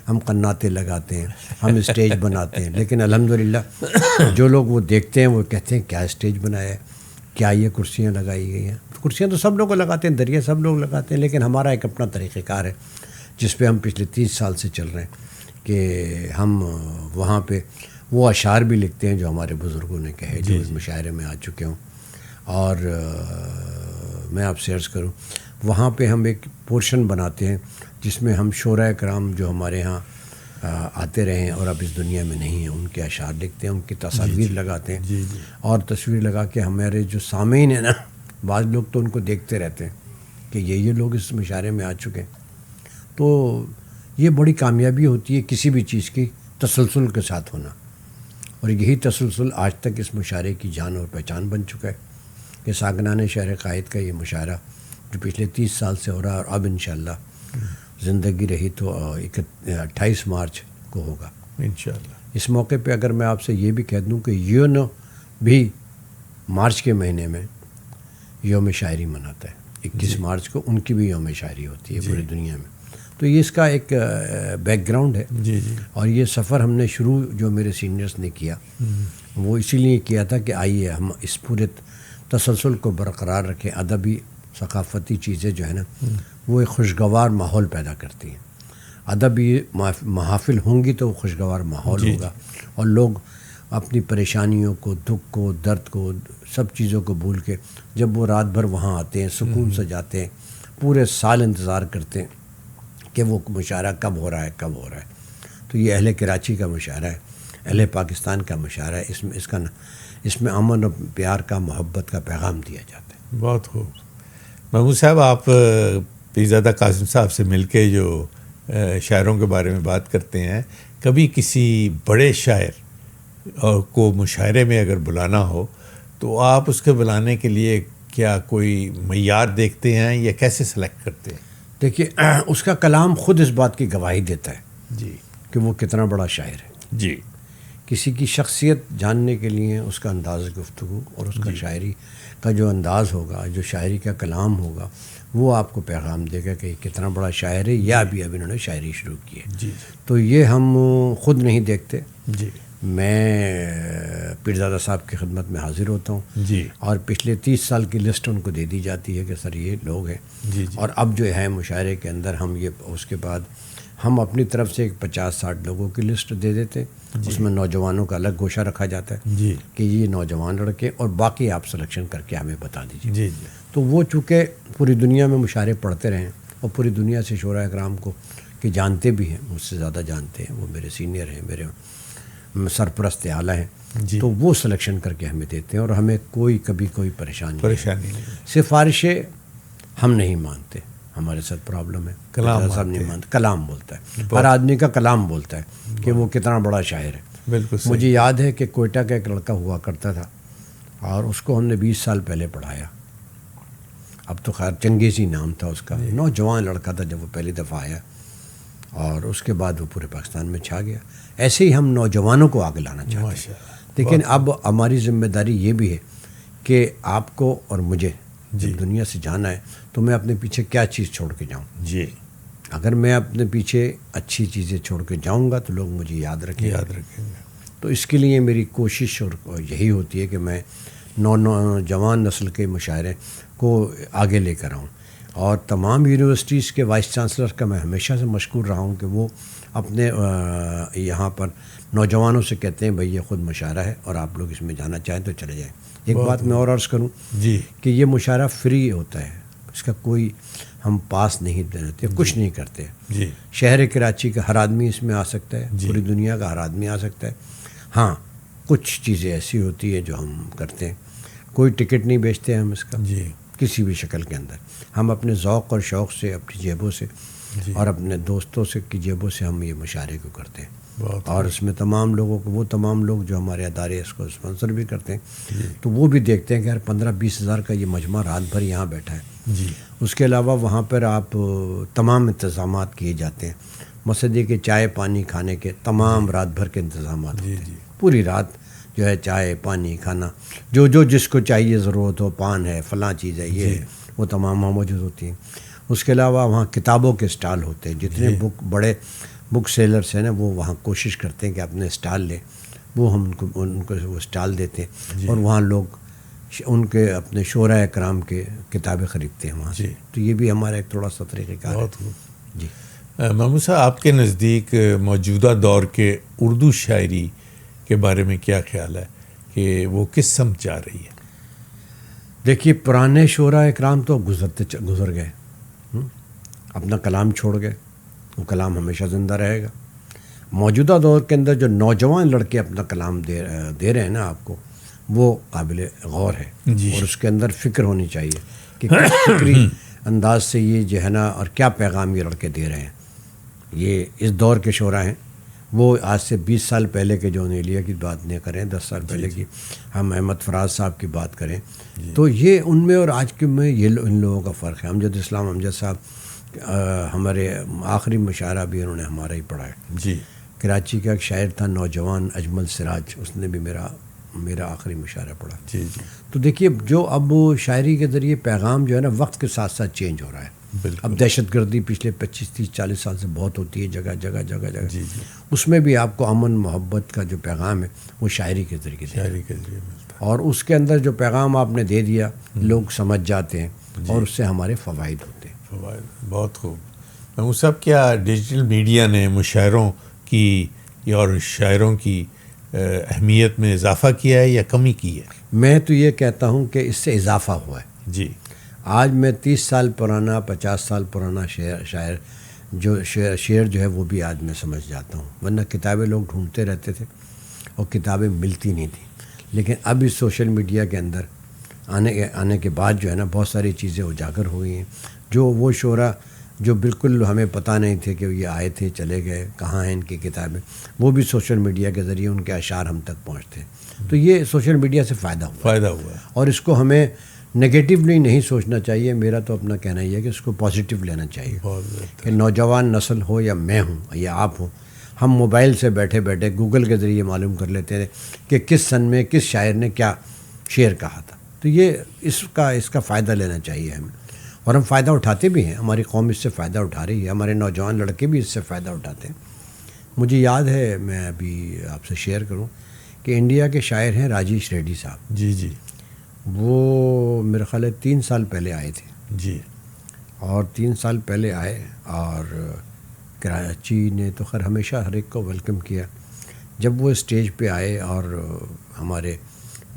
ہم قناتیں لگاتے ہیں، ہم اسٹیج بناتے ہیں، لیکن الحمدللہ جو لوگ وہ دیکھتے ہیں وہ کہتے ہیں کیا اسٹیج بنایا ہے، کیا یہ کرسیاں لگائی گئی ہیں. کرسیاں تو سب لوگ لگاتے ہیں، دریا سب لوگ لگاتے ہیں، لیکن ہمارا ایک اپنا طریقہ کار ہے جس پہ ہم پچھلے 30 سال سے چل رہے ہیں کہ ہم وہاں پہ وہ اشعار بھی لکھتے ہیں جو ہمارے بزرگوں نے کہے، جو اس مشاعرے میں آ چکے ہوں. اور میں آپ سے عرض کروں، وہاں پہ ہم ایک پورشن بناتے ہیں جس میں ہم شعراء کرام جو ہمارے ہاں آتے رہے ہیں اور اب اس دنیا میں نہیں ہیں، ان کے اشعار لکھتے ہیں، ان کی تصاویر لگاتے ہیں. اور تصویر لگا کے ہمارے جو سامعین ہیں نا، بعض لوگ تو ان کو دیکھتے رہتے ہیں کہ یہ لوگ اس مشاعرے میں آ چکے ہیں. تو یہ بڑی کامیابی ہوتی ہے کسی بھی چیز کی تسلسل کے ساتھ ہونا، اور یہی تسلسل آج تک اس مشاعرے کی جان اور پہچان بن چکا ہے کہ ساکنان شہر قائد کا یہ مشاعرہ جو پچھلے 30 سال سے ہو رہا ہے، اور اب انشاءاللہ زندگی رہی تو 28 مارچ کو ہوگا انشاءاللہ. اس موقع پہ اگر میں آپ سے یہ بھی کہہ دوں کہ یونو بھی مارچ کے مہینے میں یوم شاعری مناتا ہے، 21 مارچ کو ان کی بھی یوم شاعری ہوتی ہے پوری دنیا میں. تو یہ اس کا ایک بیک گراؤنڈ ہے. اور یہ سفر ہم نے شروع جو میرے سینئرز نے کیا وہ اسی لیے کیا تھا کہ آئیے ہم اس پورے تسلسل کو برقرار رکھیں. ادبی ثقافتی چیزیں جو ہے نا وہ ایک خوشگوار ماحول پیدا کرتی ہیں. ادبی محافل ہوں گی تو وہ خوشگوار ماحول ہوگا، اور لوگ اپنی پریشانیوں کو، دکھ کو، درد کو، سب چیزوں کو بھول کے جب وہ رات بھر وہاں آتے ہیں، سکون سے جاتے ہیں، پورے سال انتظار کرتے ہیں کہ وہ مشاعرہ کب ہو رہا ہے، کب ہو رہا ہے. تو یہ اہل کراچی کا مشاعرہ ہے، اہل پاکستان کا مشاعرہ ہے. اس میں امن و پیار کا، محبت کا پیغام دیا جاتا ہے. بہت خوب. محمود صاحب، آپ پیرزادہ قاسم صاحب سے مل کے جو شاعروں کے بارے میں بات کرتے ہیں، کبھی کسی بڑے شاعر کو مشاعرے میں اگر بلانا ہو تو آپ اس کے بلانے کے لیے کیا کوئی معیار دیکھتے ہیں یا کیسے سلیکٹ کرتے ہیں؟ دیکھیے اس کا کلام خود اس بات کی گواہی دیتا ہے جی کہ وہ کتنا بڑا شاعر ہے. جی کسی کی شخصیت جاننے کے لیے اس کا انداز گفتگو اور اس کا شاعری کا جو انداز ہوگا, جو شاعری کا کلام ہوگا, وہ آپ کو پیغام دے گا کہ کتنا بڑا شاعر ہے یا ابھی انہوں نے شاعری شروع کی ہے. جی تو یہ ہم خود نہیں دیکھتے. جی میں پیرزادہ صاحب کی خدمت میں حاضر ہوتا ہوں جی اور پچھلے 30 سال کی لسٹ ان کو دے دی جاتی ہے کہ سر یہ لوگ ہیں. جی اور اب جو ہے مشاعرے کے اندر ہم یہ اس کے بعد ہم اپنی طرف سے ایک 50-60 لوگوں کی لسٹ دے دیتے ہیں. اس میں نوجوانوں کا الگ گوشہ رکھا جاتا ہے جی کہ یہ نوجوان لڑکے اور باقی آپ سلیکشن کر کے ہمیں بتا دیجیے. جی جی تو وہ چونکہ پوری دنیا میں مشاعرے پڑھتے رہے ہیں اور پوری دنیا سے شعراء اکرام کو کہ جانتے بھی ہیں, مجھ سے زیادہ جانتے ہیں, وہ میرے سینئر ہیں, میرے سرپرست اعلیٰ ہیں. جی تو وہ سلیکشن کر کے ہمیں دیتے ہیں اور ہمیں کبھی کوئی پریشانی نہیں. سفارشیں ہم نہیں مانتے, ہمارے ساتھ پرابلم ہے. کلام صاحب نہیں مانتے, کلام بولتا ہے. ہر آدمی کا کلام بولتا ہے کہ وہ کتنا بڑا شاعر ہے. بالکل صحیح. مجھے یاد ہے کہ کوئٹہ کا ایک لڑکا ہوا کرتا تھا اور اس کو ہم نے 20 سال پہلے پڑھایا. اب تو خیر چنگیزی نام تھا اس کا. نوجوان لڑکا تھا جب وہ پہلی دفعہ آیا اور اس کے بعد وہ پورے پاکستان میں چھا گیا. ایسے ہی ہم نوجوانوں کو آگے لانا چاہتے ہیں. لیکن اب ہماری ذمہ داری یہ بھی ہے کہ آپ کو اور مجھے جب دنیا سے جانا ہے تو میں اپنے پیچھے کیا چیز چھوڑ کے جاؤں. جی اگر میں اپنے پیچھے اچھی چیزیں چھوڑ کے جاؤں گا تو لوگ مجھے یاد رکھیں گے. تو اس کے لیے میری کوشش اور یہی ہوتی ہے کہ میں نوجوان نسل کے مشاعرے کو آگے لے کر آؤں. اور تمام یونیورسٹیز کے وائس چانسلر کا میں ہمیشہ سے مشکور رہا ہوں کہ وہ اپنے یہاں پر نوجوانوں سے کہتے ہیں بھئی یہ خود مشاعرہ ہے اور آپ لوگ اس میں جانا چاہیں تو چلے جائیں. ایک بات میں اور عرض کروں جی کہ یہ مشاعرہ فری ہوتا ہے, اس کا کوئی ہم پاس نہیں دیتے, کچھ نہیں کرتے. جی شہر کراچی کا ہر آدمی اس میں آ سکتا ہے, پوری دنیا کا ہر آدمی آ سکتا ہے. ہاں کچھ چیزیں ایسی ہوتی ہیں جو ہم کرتے ہیں. کوئی ٹکٹ نہیں بیچتے ہم اس کا جی کسی بھی شکل کے اندر. ہم اپنے ذوق اور شوق سے, اپنی جیبوں سے اور اپنے دوستوں سے کی جیبوں سے ہم یہ مشاعرے کو کرتے ہیں. اور اس میں تمام لوگوں کو, وہ تمام لوگ جو ہمارے ادارے اس کو اسپانسر بھی کرتے ہیں تو وہ بھی دیکھتے ہیں کہ یار 15-20 ہزار کا یہ مجمع رات بھر یہاں بیٹھا ہے. جی اس کے علاوہ وہاں پر آپ تمام انتظامات کیے جاتے ہیں. مسجد کے چائے پانی کھانے کے تمام رات بھر کے انتظامات ہوتے ہیں. پوری رات جو ہے چائے پانی کھانا جو جس کو چاہیے ضرورت ہو, پان ہے فلاں چیز ہے یہ وہ تمام وہاں موجود ہوتی ہیں. اس کے علاوہ وہاں کتابوں کے اسٹال ہوتے ہیں. جتنے بڑے بک سیلرس ہیں نا وہ وہاں کوشش کرتے ہیں کہ اپنے اسٹال لیں, وہ ہم ان کو وہ اسٹال دیتے ہیں اور وہاں لوگ ان کے اپنے شعراء اکرام کے کتابیں خریدتے ہیں وہاں سے. تو یہ بھی ہمارا ایک تھوڑا سا طریقہ کار ہے. جی محمود صاحب, آپ کے نزدیک موجودہ دور کے اردو شاعری کے بارے میں کیا خیال ہے کہ وہ کس سمت جا رہی ہے؟ دیکھیے پرانے شعراء اکرام تو گزر گئے, اپنا کلام چھوڑ گئے. وہ کلام ہمیشہ زندہ رہے گا. موجودہ دور کے اندر جو نوجوان لڑکے اپنا کلام دے رہے ہیں نا آپ کو, وہ قابل غور ہے. اور اس کے اندر فکر ہونی چاہیے کہ کس فکری انداز سے یہ جو ہے نا اور کیا پیغام یہ لڑکے دے رہے ہیں. یہ اس دور کے شعراء ہیں. وہ آج سے 20 سال پہلے کے جو نیلیا کی بات نہیں کریں, 10 سال پہلے کی ہم احمد فراز صاحب کی بات کریں تو یہ ان میں اور آج کے میں یہ ان لوگوں کا فرق ہے. امجد اسلام امجد صاحب ہمارے آخری مشاعرہ بھی انہوں نے ہمارا ہی پڑھا ہے. جی کراچی کا ایک شاعر تھا نوجوان اجمل سراج, اس نے بھی میرا آخری مشاعرہ پڑھا. جی جی تو دیکھیے جو اب شاعری کے ذریعے پیغام جو ہے نا وقت کے ساتھ ساتھ چینج ہو رہا ہے. اب دہشت گردی پچھلے 25-30-40 سال سے بہت ہوتی ہے جگہ جگہ. جی جی اس میں بھی آپ کو امن محبت کا جو پیغام ہے وہ شاعری کے ذریعے ملتا ہے. اور اس کے اندر جو پیغام آپ نے دے دیا لوگ سمجھ جاتے ہیں اور اس سے ہمارے فوائد ہوتے ہیں. بہت خوب. محمود صاحب, کیا ڈیجیٹل میڈیا نے مشاعروں کی اور شاعروں کی اہمیت میں اضافہ کیا ہے یا کمی کی ہے؟ میں تو یہ کہتا ہوں کہ اس سے اضافہ ہوا ہے. جی آج میں 30 سال پرانا 50 سال پرانا شاعر جو شعر جو ہے وہ بھی آج میں سمجھ جاتا ہوں. ورنہ کتابیں لوگ ڈھونڈتے رہتے تھے اور کتابیں ملتی نہیں تھیں. لیکن اب اس سوشل میڈیا کے اندر آنے کے بعد جو ہے نا بہت ساری چیزیں اجاگر ہوئی ہیں. جو وہ شعراء جو بالکل ہمیں پتہ نہیں تھے کہ یہ آئے تھے چلے گئے, کہاں ہیں ان کی کتابیں, وہ بھی سوشل میڈیا کے ذریعے ان کے اشعار ہم تک پہنچتے ہیں. تو یہ سوشل میڈیا سے فائدہ ہوا ہے. اور اس کو ہمیں نگیٹیولی نہیں سوچنا چاہیے. میرا تو اپنا کہنا یہ ہے کہ اس کو پازیٹیو لینا چاہیے کہ نوجوان نسل ہو یا میں ہوں یا آپ ہوں, ہم موبائل سے بیٹھے بیٹھے گوگل کے ذریعے معلوم کر لیتے ہیں کہ کس سن میں کس شاعر نے کیا شعر کہا تھا. تو یہ اس کا فائدہ لینا چاہیے ہمیں, اور ہم فائدہ اٹھاتے بھی ہیں. ہماری قوم اس سے فائدہ اٹھا رہی ہے, ہمارے نوجوان لڑکے بھی اس سے فائدہ اٹھاتے ہیں. مجھے یاد ہے, میں ابھی آپ سے شیئر کروں کہ انڈیا کے شاعر ہیں راجیش ریڈی صاحب. جی جی. وہ میرے خیال ہے 3 سال پہلے آئے تھے. جی. اور 3 سال پہلے آئے, اور کراچی نے تو خیر ہمیشہ ہر ایک کو ویلکم کیا. جب وہ اسٹیج پہ آئے اور ہمارے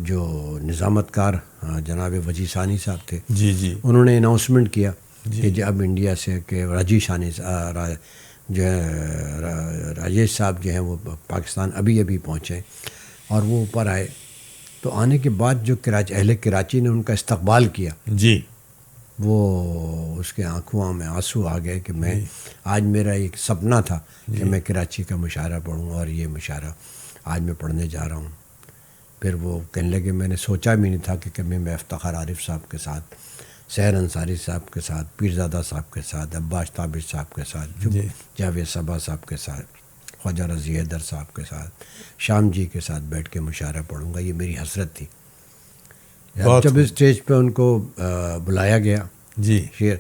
جو نظامت کار جناب وجی ثانی صاحب تھے, جی جی, انہوں نے اناؤنسمنٹ کیا کہ جب اب انڈیا سے کہ جو ہے راجیش صاحب جو ہیں وہ پاکستان ابھی پہنچے, اور وہ اوپر آئے. تو آنے کے بعد جو اہل کراچی نے ان کا استقبال کیا, جی, وہ اس کے آنکھوں میں آنسو آ گئے کہ میں آج میرا ایک سپنا تھا کہ میں کراچی کا مشاعرہ پڑھوں, اور یہ مشاعرہ آج میں پڑھنے جا رہا ہوں. پھر وہ کہنے لگے میں نے سوچا بھی نہیں تھا کہ کبھی میں افتخار عارف صاحب کے ساتھ, سحر انصاری صاحب کے ساتھ, پیرزادہ صاحب کے ساتھ, عباس تابر صاحب کے ساتھ, جاوید صبا صاحب کے ساتھ, خواجہ رضی حیدر صاحب کے ساتھ, شام جی کے ساتھ بیٹھ کے مشاعرہ پڑھوں گا. یہ میری حسرت تھی. جب اسٹیج پہ ان کو بلایا گیا جی, شعر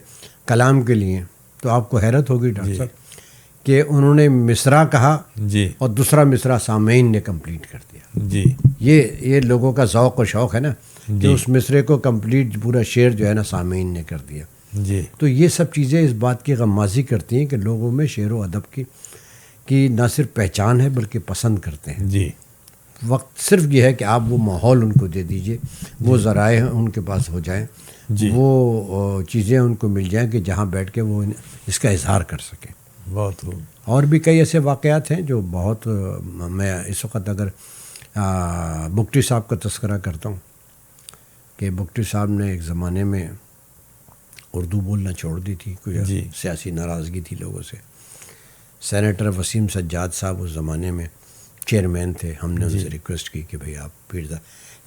کلام کے لیے, تو آپ کو حیرت ہوگی ڈاکٹر صاحب کہ انہوں نے مصرع کہا جی, اور دوسرا مصرع سامعین نے کمپلیٹ کر دیا. جی, یہ لوگوں کا ذوق و شوق ہے نا, کہ اس مصرے کو کمپلیٹ پورا شعر جو ہے نا سامعین نے کر دیا. جی. تو یہ سب چیزیں اس بات کی غمازی کرتی ہیں کہ لوگوں میں شعر و ادب کی نہ صرف پہچان ہے بلکہ پسند کرتے ہیں. جی. وقت صرف یہ ہے کہ آپ وہ ماحول ان کو دے دیجئے, وہ ذرائع ان کے پاس ہو جائیں, وہ چیزیں ان کو مل جائیں کہ جہاں بیٹھ کے وہ اس کا اظہار کر سکیں. بہت خوب. اور بھی کئی ایسے واقعات ہیں جو بہت, میں اس وقت اگر بگٹی صاحب کا تذکرہ کرتا ہوں کہ بگٹی صاحب نے ایک زمانے میں اردو بولنا چھوڑ دی تھی, کوئی سیاسی ناراضگی تھی لوگوں سے. سینیٹر وسیم سجاد صاحب اس زمانے میں چیئرمین تھے. ہم نے ان سے ریکویسٹ کی کہ بھئی آپ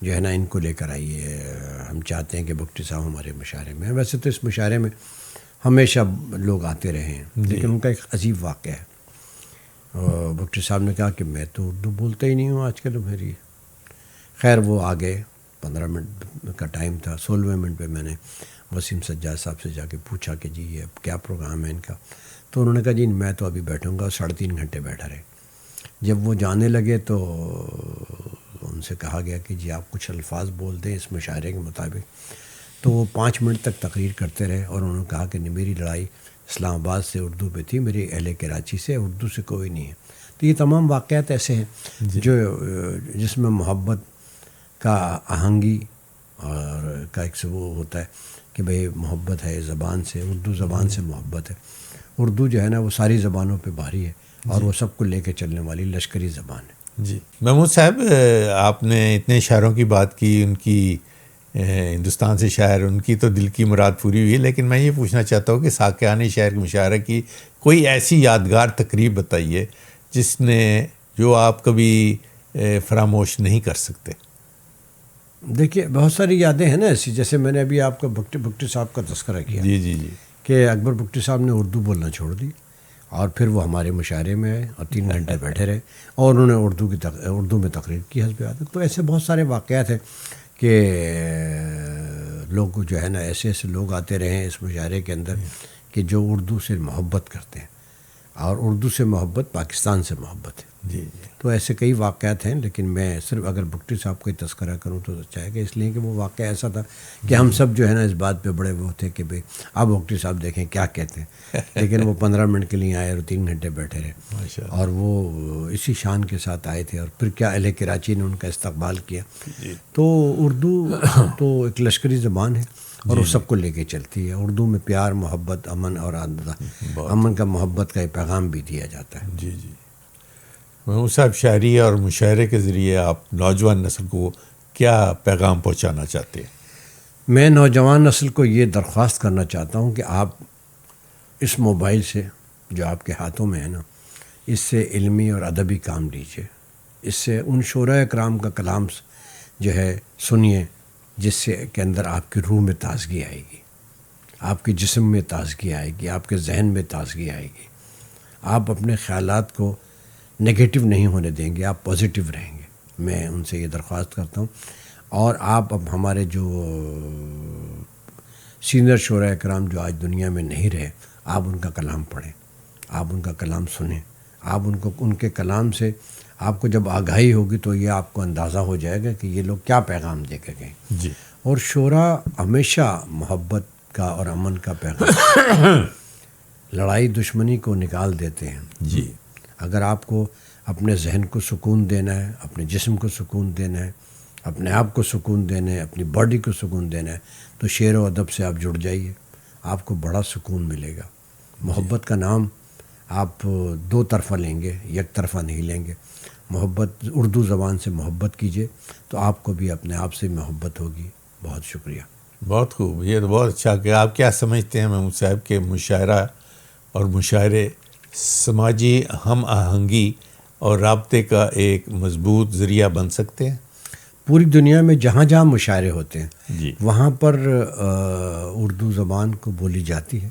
جو ہے نا ان کو لے کر آئیے, ہم چاہتے ہیں کہ بگٹی صاحب ہمارے مشاعرے میں. ویسے تو اس مشاعرے میں ہمیشہ لوگ آتے رہے ہیں, لیکن ان کا ایک عجیب واقعہ ہے. بگٹی صاحب نے کہا کہ میں تو اردو بولتا ہی نہیں ہوں آج کل میری. خیر وہ آ گئے, 15 منٹ کا ٹائم تھا. 16ویں منٹ پہ میں نے وسیم سجاد صاحب سے جا کے پوچھا کہ جی یہ کیا پروگرام ہے ان کا. تو انہوں نے کہا جی میں تو ابھی بیٹھوں گا. 3.5 گھنٹے بیٹھا رہے. جب وہ جانے لگے تو ان سے کہا گیا کہ جی آپ کچھ الفاظ بول دیں اس مشاعرے کے مطابق. تو وہ 5 منٹ تک تقریر کرتے رہے, اور انہوں نے کہا کہ میری لڑائی اسلام آباد سے اردو پہ تھی, میری اہل کراچی سے اردو سے کوئی نہیں ہے. تو یہ تمام واقعات ایسے ہیں جو جس میں محبت کا آہنگی اور کا ایک وہ ہوتا ہے کہ بھئی محبت ہے زبان سے, اردو زبان سے محبت ہے. اردو جو ہے نا وہ ساری زبانوں پہ بھاری ہے, اور وہ سب کو لے کے چلنے والی لشکری زبان ہے. جی محمود صاحب, آپ نے اتنے شاعروں کی بات کی, ان کی ہندوستان سے شاعر, ان کی تو دل کی مراد پوری ہوئی, لیکن میں یہ پوچھنا چاہتا ہوں کہ ساکیانی شاعر کے مشاعرہ کی کوئی ایسی یادگار تقریب بتائیے جو آپ کبھی فراموش نہیں کر سکتے. دیکھیے بہت ساری یادیں ہیں نا ایسی, جیسے میں نے ابھی آپ کو بگٹی صاحب کا تذکرہ کیا. جی جی جی. کہ اکبر بگٹی صاحب نے اردو بولنا چھوڑ دی, اور پھر وہ ہمارے مشاعرے میں آئے اور 3 گھنٹے بیٹھے رہے, اور انہوں نے اردو میں تقریر کی حسب عادت. تو ایسے بہت سارے واقعات ہیں کہ لوگ جو ہے نا ایسے لوگ آتے رہے ہیں اس مشاعرے کے اندر کہ جو اردو سے محبت کرتے ہیں, اور اردو سے محبت پاکستان سے محبت ہے. جی جی. تو ایسے کئی واقعات ہیں, لیکن میں صرف اگر بگٹی صاحب کا تذکرہ کروں تو اچھا ہے کہ اس لیے کہ وہ واقعہ ایسا تھا کہ ہم سب جو ہے نا اس بات پہ بڑے وہ تھے کہ بھئی اب بگٹی صاحب دیکھیں کیا کہتے ہیں. لیکن وہ 15 منٹ کے لیے آئے اور 3 گھنٹے بیٹھے رہے, اور وہ اسی شان کے ساتھ آئے تھے. اور پھر کیا اہل کراچی نے ان کا استقبال کیا. تو اردو تو ایک لشکری زبان ہے, اور وہ سب کو لے کے چلتی ہے. اردو میں پیار, محبت, امن اور امن کا محبت کا ایک پیغام بھی دیا جاتا ہے. جی جی. محمود صاحب, شاعری اور مشاعرے کے ذریعے آپ نوجوان نسل کو کیا پیغام پہنچانا چاہتے ہیں؟ میں نوجوان نسل کو یہ درخواست کرنا چاہتا ہوں کہ آپ اس موبائل سے جو آپ کے ہاتھوں میں ہے نا, اس سے علمی اور ادبی کام لیجیے. اس سے ان شعراء کرام کا کلام جو ہے سنیے, جس سے کے اندر آپ کی روح میں تازگی آئے گی، آپ کے جسم میں تازگی آئے گی، آپ کے ذہن میں تازگی آئے گی. آپ اپنے خیالات کو نگیٹو نہیں ہونے دیں گے، آپ پازیٹیو رہیں گے. میں ان سے یہ درخواست کرتا ہوں. اور آپ اب ہمارے جو سینئر شعراء کرام جو آج دنیا میں نہیں رہے، آپ ان کا کلام پڑھیں، آپ ان کا کلام سنیں. آپ ان کے کلام سے آپ کو جب آگاہی ہوگی تو یہ آپ کو اندازہ ہو جائے گا کہ یہ لوگ کیا پیغام دے کے گئے. جی. اور شعراء ہمیشہ محبت کا اور امن کا پیغام، لڑائی دشمنی کو نکال دیتے ہیں. جی. اگر آپ کو اپنے ذہن کو سکون دینا ہے، اپنے جسم کو سکون دینا ہے، اپنے آپ کو سکون دینا ہے، اپنی باڈی کو سکون دینا ہے، تو شعر و ادب سے آپ جڑ جائیے، آپ کو بڑا سکون ملے گا. محبت کا نام آپ دو طرفہ لیں گے، یک طرفہ نہیں لیں گے. محبت، اردو زبان سے محبت کیجئے تو آپ کو بھی اپنے آپ سے محبت ہوگی. بہت شکریہ. بہت خوب. یہ تو بہت اچھا کہ آپ کیا سمجھتے ہیں محمود صاحب کہ مشاعرہ اور مشاعرے سماجی ہم آہنگی اور رابطے کا ایک مضبوط ذریعہ بن سکتے ہیں؟ پوری دنیا میں جہاں جہاں مشاعرے ہوتے ہیں جی. وہاں پر اردو زبان کو بولی جاتی ہے،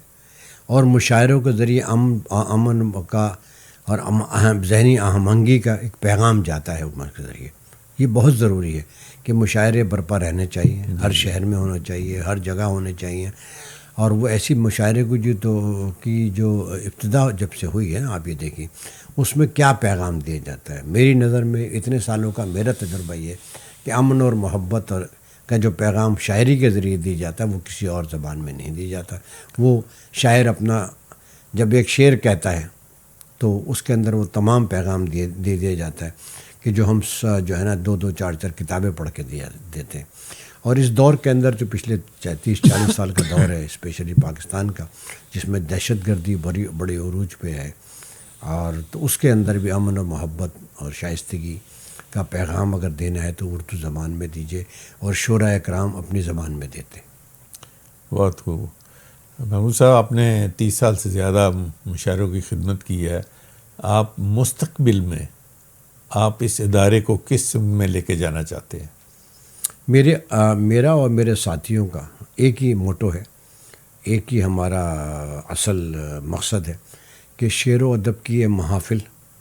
اور مشاعروں کے ذریعے امن کا اور ذہنی آہنگی کا ایک پیغام جاتا ہے امت کے ذریعے. یہ بہت ضروری ہے کہ مشاعرے برپا رہنے چاہیے، ہر شہر میں ہونا چاہیے، ہر جگہ ہونے چاہیے. اور وہ ایسی مشاعرے کو جو ابتدا جب سے ہوئی ہے نا، آپ یہ دیکھیں اس میں کیا پیغام دیا جاتا ہے. میری نظر میں اتنے سالوں کا میرا تجربہ یہ ہے کہ امن اور محبت کا جو پیغام شاعری کے ذریعے دی جاتا ہے وہ کسی اور زبان میں نہیں دیا جاتا. وہ شاعر اپنا جب ایک شعر کہتا ہے تو اس کے اندر وہ تمام پیغام دے دیا جاتا ہے کہ جو ہم جو ہے نا 2-2 4-4 کتابیں پڑھ کے دیتے ہیں. اور اس دور کے اندر جو پچھلے 30-40 سال کا دور ہے اسپیشلی پاکستان کا، جس میں دہشت گردی بڑے عروج پہ ہے، اور تو اس کے اندر بھی امن و محبت اور شائستگی کا پیغام اگر دینا ہے تو اردو زبان میں دیجیے، اور شعراء کرام اپنی زبان میں دیتے. بہت خوب. محمود صاحب، آپ نے 30 سال سے زیادہ مشاعروں کی خدمت کی ہے. آپ مستقبل میں آپ اس ادارے کو کس سمت میں لے کے جانا چاہتے ہیں؟ میرا اور میرے ساتھیوں کا ایک ہی موٹو ہے، ایک ہی ہمارا اصل مقصد ہے کہ شعر و ادب کی یہ محافل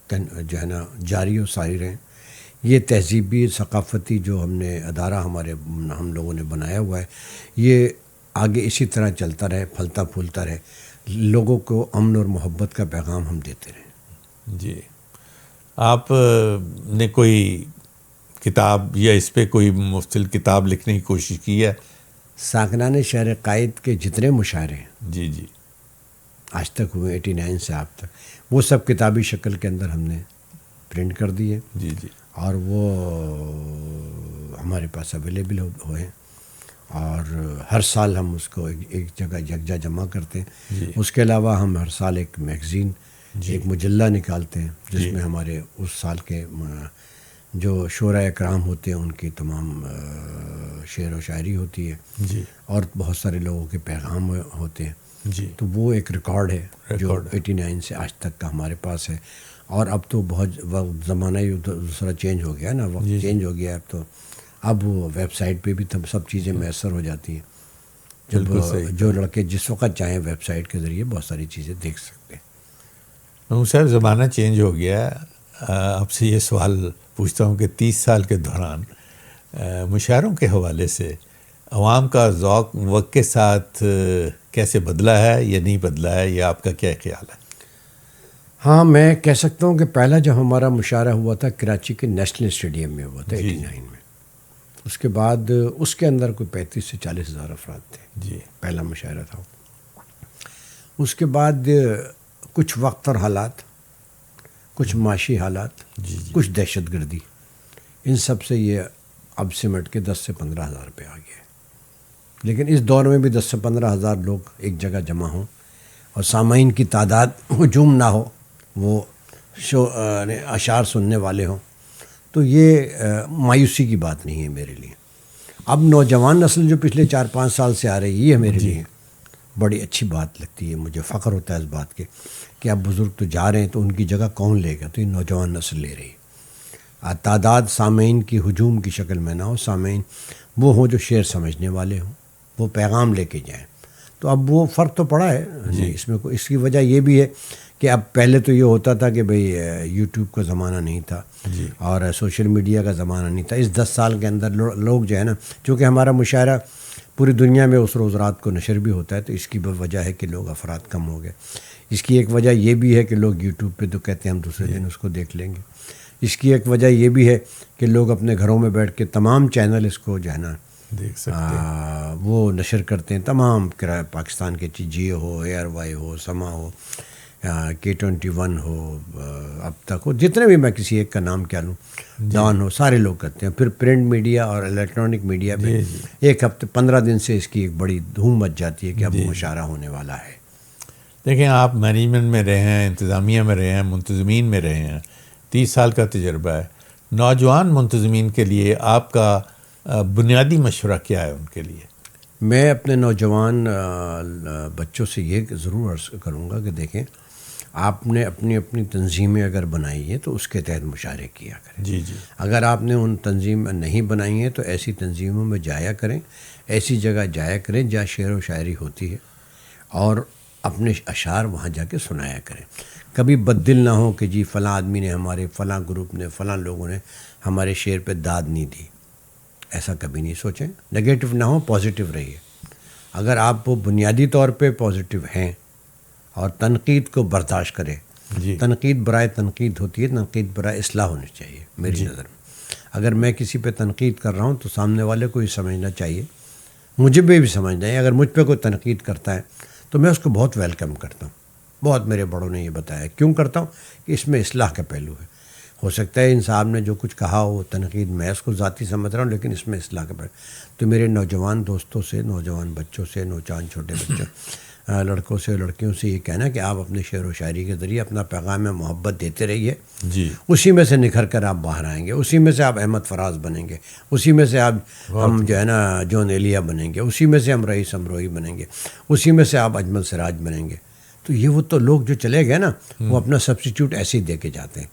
جو ہے نا جاری و ساری رہیں. یہ تہذیبی ثقافتی جو ادارہ ہم لوگوں نے بنایا ہوا ہے، یہ آگے اسی طرح چلتا رہے، پھلتا پھولتا رہے، لوگوں کو امن اور محبت کا پیغام ہم دیتے رہیں. جی. آپ نے کوئی کتاب یا اس پہ کوئی مفصل کتاب لکھنے کی کوشش کی ہے؟ ساکنان شہر قائد کے جتنے مشاعرے ہیں جی جی آج تک ہوئے 89 سے آپ تک، وہ سب کتابی شکل کے اندر ہم نے پرنٹ کر دیے. جی جی. اور وہ ہمارے پاس اویلیبل ہوئے ہیں، اور ہر سال ہم اس کو ایک جگہ یکجا جمع کرتے ہیں. جی. اس کے علاوہ ہم ہر سال ایک میگزین، جی. ایک مجلہ نکالتے ہیں جس جی. میں ہمارے اس سال کے جو شعراء کرام ہوتے ہیں ان کی تمام شعر و شاعری ہوتی ہے. جی. اور بہت سارے لوگوں کے پیغام ہوتے ہیں. جی. تو وہ ایک ریکارڈ ہے جو 89 سے آج تک کا ہمارے پاس ہے. اور اب تو بہت وقت زمانہ ہی دوسرا چینج ہو گیا نا، وقت چینج ہو گیا ہے. اب وہ ویب سائٹ پہ بھی سب چیزیں میسر ہو جاتی ہیں. جو لڑکے جس وقت چاہیں ویب سائٹ کے ذریعے بہت ساری چیزیں دیکھ سکتے ہیں. صاحب، زمانہ چینج ہو گیا ہے. آپ سے یہ سوال پوچھتا ہوں کہ 30 سال کے دوران مشاعروں کے حوالے سے عوام کا ذوق وقت کے ساتھ کیسے بدلا ہے یا نہیں بدلا ہے، یا آپ کا کیا خیال ہے؟ ہاں، میں کہہ سکتا ہوں کہ پہلا جب ہمارا مشاعرہ ہوا تھا کراچی کے نیشنل اسٹیڈیم میں ہوا تھا 89 میں. اس کے بعد اس کے اندر کوئی 35 سے 40 ہزار افراد تھے. جی. پہلا مشاعرہ تھا. اس کے بعد کچھ وقت اور حالات، کچھ معاشی حالات، کچھ دہشت گردی، ان سب سے یہ اب سمٹ کے 10 سے 15 ہزار پہ آ گیا ہے. لیکن اس دور میں بھی 10 سے 15 ہزار لوگ ایک جگہ جمع ہوں اور سامعین کی تعداد ہجوم نہ ہو، وہ اشعار سننے والے ہوں، تو یہ مایوسی کی بات نہیں ہے میرے لیے. اب نوجوان نسل جو پچھلے 4-5 سال سے آ رہی ہے، یہ میرے لیے بڑی اچھی بات لگتی ہے. مجھے فخر ہوتا ہے اس بات کے کہ اب بزرگ تو جا رہے ہیں تو ان کی جگہ کون لے گا، تو یہ نوجوان نسل لے رہی ہے. تعداد سامعین کی ہجوم کی شکل میں نہ ہو، سامعین وہ ہوں جو شعر سمجھنے والے ہوں، وہ پیغام لے کے جائیں. تو اب وہ فرق تو پڑا ہے اس میں. اس کی وجہ یہ بھی ہے کہ اب پہلے تو یہ ہوتا تھا کہ بھئی یوٹیوب کا زمانہ نہیں تھا اور سوشل میڈیا کا زمانہ نہیں تھا. اس 10 سال کے اندر لوگ جو ہے نا، چونکہ ہمارا مشاعرہ پوری دنیا میں اس روز رات کو نشر بھی ہوتا ہے، تو اس کی وجہ ہے کہ لوگ افراد کم ہو گئے. اس کی ایک وجہ یہ بھی ہے کہ لوگ یوٹیوب پہ تو کہتے ہیں ہم دوسرے دن اس کو دیکھ لیں گے. اس کی ایک وجہ یہ بھی ہے کہ لوگ اپنے گھروں میں بیٹھ کے تمام چینل اس کو جو ہے نا دیکھ سکتے ہیں. وہ نشر کرتے ہیں. تمام پاکستان کے جیو ہو، ایئر وائی ہو، سما ہو، K21 ہو، اب تک ہو، جتنے بھی میں کسی ایک کا نام کیا لوں، ڈان ہو، سارے لوگ کرتے ہیں. پھر پرنٹ میڈیا اور الیکٹرانک میڈیا میں ایک ہفتے 15 دن سے اس کی ایک بڑی دھوم مچ جاتی ہے کہ اب مشاعرہ ہونے والا ہے. دیکھیں، آپ مینجمنٹ میں رہے ہیں، انتظامیہ میں رہے ہیں، منتظمین میں رہے ہیں، 30 سال کا تجربہ ہے. نوجوان منتظمین کے لیے آپ کا بنیادی مشورہ کیا ہے ان کے لیے؟ میں اپنے نوجوان بچوں سے یہ ضرور عرض کروں گا کہ دیکھیں، آپ نے اپنی اپنی تنظیمیں اگر بنائی ہیں تو اس کے تحت مشاعرے کیا کریں. جی جی. اگر آپ نے ان تنظیم نہیں بنائی ہیں تو ایسی تنظیموں میں جایا کریں، ایسی جگہ جایا کریں جہاں شعر و شاعری ہوتی ہے، اور اپنے اشعار وہاں جا کے سنایا کریں. کبھی بددل نہ ہو کہ جی فلاں آدمی نے، ہمارے فلاں گروپ نے، فلاں لوگوں نے ہمارے شعر پہ داد نہیں دی. ایسا کبھی نہیں سوچیں. نگیٹو نہ ہو، پازیٹیو رہیے. اگر آپ بنیادی طور پہ پازیٹیو ہیں اور تنقید کو برداشت کریں، تنقید برائے تنقید ہوتی ہے، تنقید برائے اصلاح ہونی چاہیے میری نظر میں. اگر میں کسی پہ تنقید کر رہا ہوں تو سامنے والے کو یہ سمجھنا چاہیے، مجھے بھی سمجھنا ہے. اگر مجھ پہ کوئی تنقید کرتا ہے تو میں اس کو بہت ویلکم کرتا ہوں. بہت میرے بڑوں نے یہ بتایا. کیوں کرتا ہوں؟ کہ اس میں اصلاح کا پہلو ہے. ہو سکتا ہے ان صاحب نے جو کچھ کہا ہو تنقید، میں اس کو ذاتی سمجھ رہا ہوں، لیکن اس میں اصلاح کا پہلو. تو میرے نوجوان دوستوں سے، نوجوان بچوں سے، نوجوان چھوٹے بچوں، لڑکوں سے، لڑکیوں سے یہ کہنا کہ آپ اپنے شعر و شاعری کے ذریعے اپنا پیغام محبت دیتے رہیے. جی. اسی میں سے نکھر کر آپ باہر آئیں گے. اسی میں سے آپ احمد فراز بنیں گے. اسی میں سے آپ ہم جو ہے نا جون ایلیا بنیں گے. اسی میں سے ہم رئیس امروہی بنیں گے. اسی میں سے آپ اجمل سراج بنیں گے. تو یہ وہ تو لوگ جو چلے گئے نا، وہ اپنا سبسٹیٹیوٹ ایسے ہی دے کے جاتے ہیں.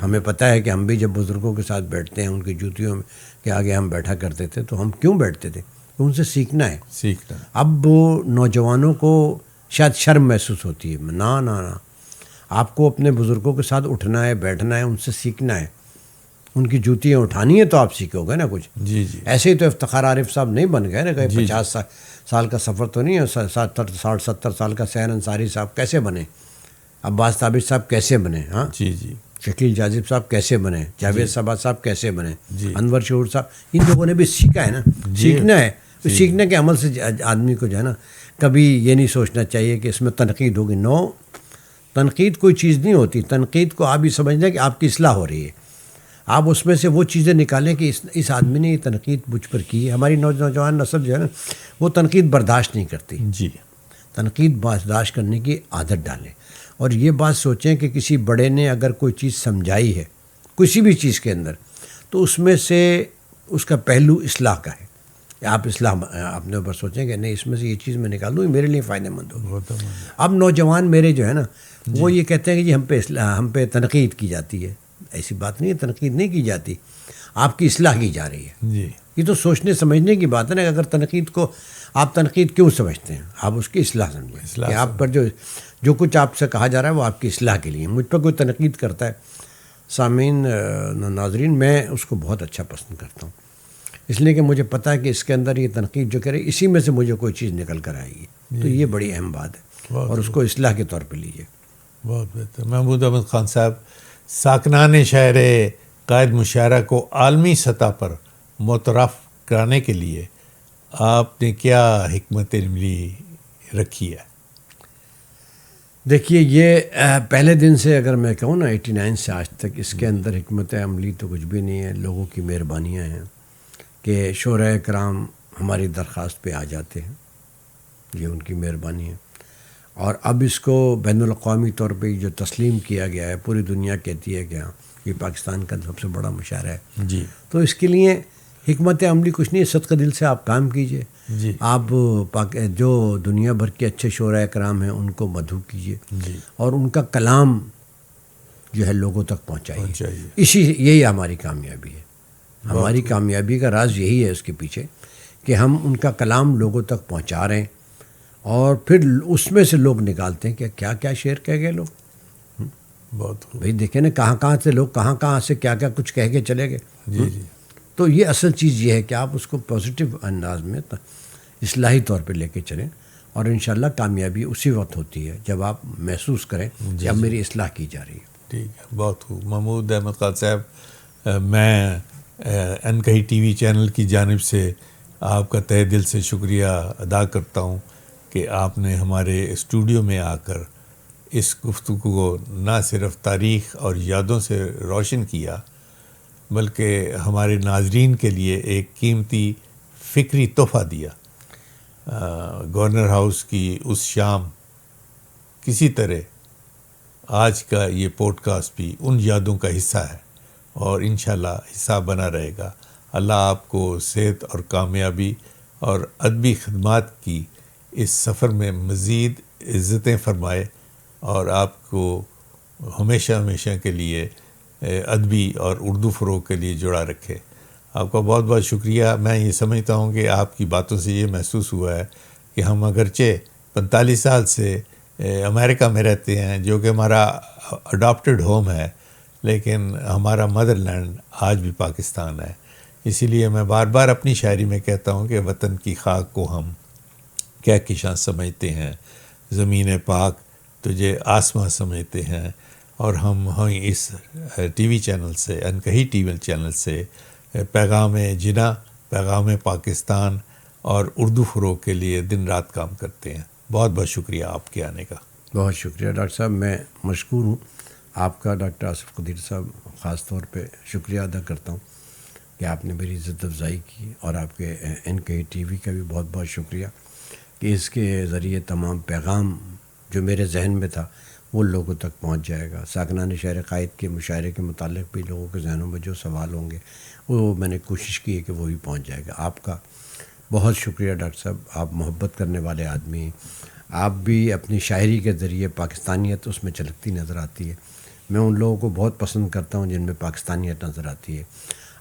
ہمیں پتہ ہے کہ ہم بھی جب بزرگوں کے ساتھ بیٹھتے ہیں، ان کی جوتیوں کے آگے ہم بیٹھا کرتے تھے، تو ہم کیوں بیٹھتے تھے؟ ان سے سیکھنا ہے. اب نوجوانوں کو شاید شرم محسوس ہوتی ہے. نہ آپ کو اپنے بزرگوں کے ساتھ اٹھنا ہے، بیٹھنا ہے، ان سے سیکھنا ہے. ان کی جوتیاں اٹھانی ہے تو آپ سیکھو گے نا کچھ. جی جی. ایسے ہی تو افتخار عارف صاحب نہیں بن گئے نا. کہ 50 سال کا سفر تو نہیں ہے. 60-70 سال کا سحر انصاری صاحب کیسے بنے؟ عباس تابر صاحب کیسے بنے؟ ہاں جی جی. شکیل جاذب صاحب کیسے بنے؟ جاوید صبا صاحب کیسے بنے؟ انور شعور صاحب. ان لوگوں نے بھی سیکھا ہے نا. سیکھنا ہے. سیکھنے کے عمل سے آدمی کو جو ہے نا کبھی یہ نہیں سوچنا چاہیے کہ اس میں تنقید ہوگی. نو، تنقید کوئی چیز نہیں ہوتی. تنقید کو آپ یہ سمجھنا کہ آپ کی اصلاح ہو رہی ہے. آپ اس میں سے وہ چیزیں نکالیں کہ اس آدمی نے یہ تنقید مجھ پر کی ہے. ہماری نوجوان نسل جو ہے نا وہ تنقید برداشت نہیں کرتی. جی. تنقید برداشت کرنے کی عادت ڈالیں، اور یہ بات سوچیں کہ کسی بڑے نے اگر کوئی چیز سمجھائی ہے کسی بھی چیز کے اندر، تو اس میں سے اس کا پہلو اصلاح کا ہے. آپ اصلاح اپنے اوپر سوچیں کہ نہیں، اس میں سے یہ چیز میں نکال دوں، یہ میرے لیے فائدہ مند ہوگی. اب نوجوان میرے جو ہے نا وہ یہ کہتے ہیں کہ جی ہم پہ تنقید کی جاتی ہے. ایسی بات نہیں ہے، تنقید نہیں کی جاتی، آپ کی اصلاح کی جا رہی ہے. جی. یہ تو سوچنے سمجھنے کی بات ہے نا. اگر تنقید کو آپ تنقید کیوں سمجھتے ہیں؟ آپ اس کی اصلاح سمجھیں کہ آپ پر جو کچھ آپ سے کہا جا رہا ہے وہ آپ کی اصلاح کے لیے. مجھ پر کوئی تنقید کرتا ہے، سامعین، ناظرین، میں اس کو بہت اچھا پسند کرتا ہوں، اس لیے کہ مجھے پتہ ہے کہ اس کے اندر یہ تنقید جو کرے اسی میں سے مجھے کوئی چیز نکل کر آئے گی. تو یہ بڑی اہم بات ہے، اور اس کو اصلاح کے طور پہ لیجیے. بہت بہتر. محمود احمد خان صاحب، ساکنان شہر قائد مشاعرہ کو عالمی سطح پر متعارف کرانے کے لیے آپ نے کیا حکمت عملی رکھی ہے؟ دیکھیے، یہ پہلے دن سے اگر میں کہوں نا 89 سے آج تک، اس کے اندر حکمت عملی تو کچھ بھی نہیں ہے. لوگوں کی مہربانیاں ہیں کہ شعراء کرام ہماری درخواست پہ آ جاتے ہیں. یہ ان کی مہربانی ہے. اور اب اس کو بین الاقوامی طور پہ جو تسلیم کیا گیا ہے، پوری دنیا کہتی ہے کہ ہاں یہ پاکستان کا سب سے بڑا مشاعرہ ہے. جی. تو اس کے لیے حکمت عملی کچھ نہیں ہے، صدقہ دل سے آپ کام کیجئے. جی. آپ جو دنیا بھر کے اچھے شعراء کرام ہیں ان کو مدعو کیجئے. جی. اور ان کا کلام جو ہے لوگوں تک پہنچائیے. یہی ہماری کامیابی ہے. ہماری کامیابی کا راز یہی ہے اس کے پیچھے کہ ہم ان کا کلام لوگوں تک پہنچا رہے ہیں، اور پھر اس میں سے لوگ نکالتے ہیں کہ کیا کیا شعر کہہ گئے لوگ. بہت بھائی دیکھیں نا کہاں سے لوگ کہاں سے کیا کچھ کہہ کے چلے گئے. جی جی. تو یہ اصل چیز یہ ہے کہ آپ اس کو پازیٹیو انداز میں اصلاحی طور پہ لے کے چلیں، اور انشاءاللہ کامیابی اسی وقت ہوتی ہے جب آپ محسوس کریں کہ اب میری اصلاح کی جا رہی ہے. ٹھیک ہے، بہت خوب. محمود احمد خان صاحب، میں ان کہی ٹی وی چینل کی جانب سے آپ کا تہہ دل سے شکریہ ادا کرتا ہوں کہ آپ نے ہمارے اسٹوڈیو میں آ کر اس گفتگو کو نہ صرف تاریخ اور یادوں سے روشن کیا، بلکہ ہمارے ناظرین کے لیے ایک قیمتی فکری تحفہ دیا. گورنر ہاؤس کی اس شام کسی طرح آج کا یہ پوڈ کاسٹ بھی ان یادوں کا حصہ ہے، اور انشاءاللہ حصہ بنا رہے گا. اللہ آپ کو صحت اور کامیابی اور ادبی خدمات کی اس سفر میں مزید عزتیں فرمائے، اور آپ کو ہمیشہ کے لیے ادبی اور اردو فروغ کے لیے جڑا رکھے. آپ کا بہت بہت شکریہ. میں یہ سمجھتا ہوں کہ آپ کی باتوں سے یہ محسوس ہوا ہے کہ ہم اگرچہ 45 سال سے امریکہ میں رہتے ہیں، جو کہ ہمارا اڈاپٹڈ ہوم ہے، لیکن ہمارا مدر لینڈ آج بھی پاکستان ہے. اسی لیے میں بار بار اپنی شاعری میں کہتا ہوں کہ وطن کی خاک کو ہم کہکشاں سمجھتے ہیں، زمین پاک تجھے آسماں سمجھتے ہیں. اور ہم اس ٹی وی چینل سے، ان کہی ٹی وی چینل سے پیغام جنا، پیغام پاکستان اور اردو فروغ کے لیے دن رات کام کرتے ہیں. بہت بہت شکریہ آپ کے آنے کا. بہت شکریہ ڈاکٹر صاحب. میں مشکور ہوں آپ کا. ڈاکٹر آصف قدیر صاحب خاص طور پہ شکریہ ادا کرتا ہوں کہ آپ نے میری عزت افزائی کی، اور آپ کے ان کے ٹی وی کا بھی بہت بہت شکریہ کہ اس کے ذریعے تمام پیغام جو میرے ذہن میں تھا وہ لوگوں تک پہنچ جائے گا. ساکنان شعر قائد کے مشاعرے کے متعلق بھی لوگوں کے ذہنوں میں جو سوال ہوں گے وہ میں نے کوشش کی ہے کہ وہ بھی پہنچ جائے گا. آپ کا بہت شکریہ ڈاکٹر صاحب. آپ محبت کرنے والے آدمی ہیں. آپ بھی اپنی شاعری کے ذریعے پاکستانیت اس میں جھلکتی نظر آتی ہے. میں ان لوگوں کو بہت پسند کرتا ہوں جن میں پاکستانیت نظر آتی ہے.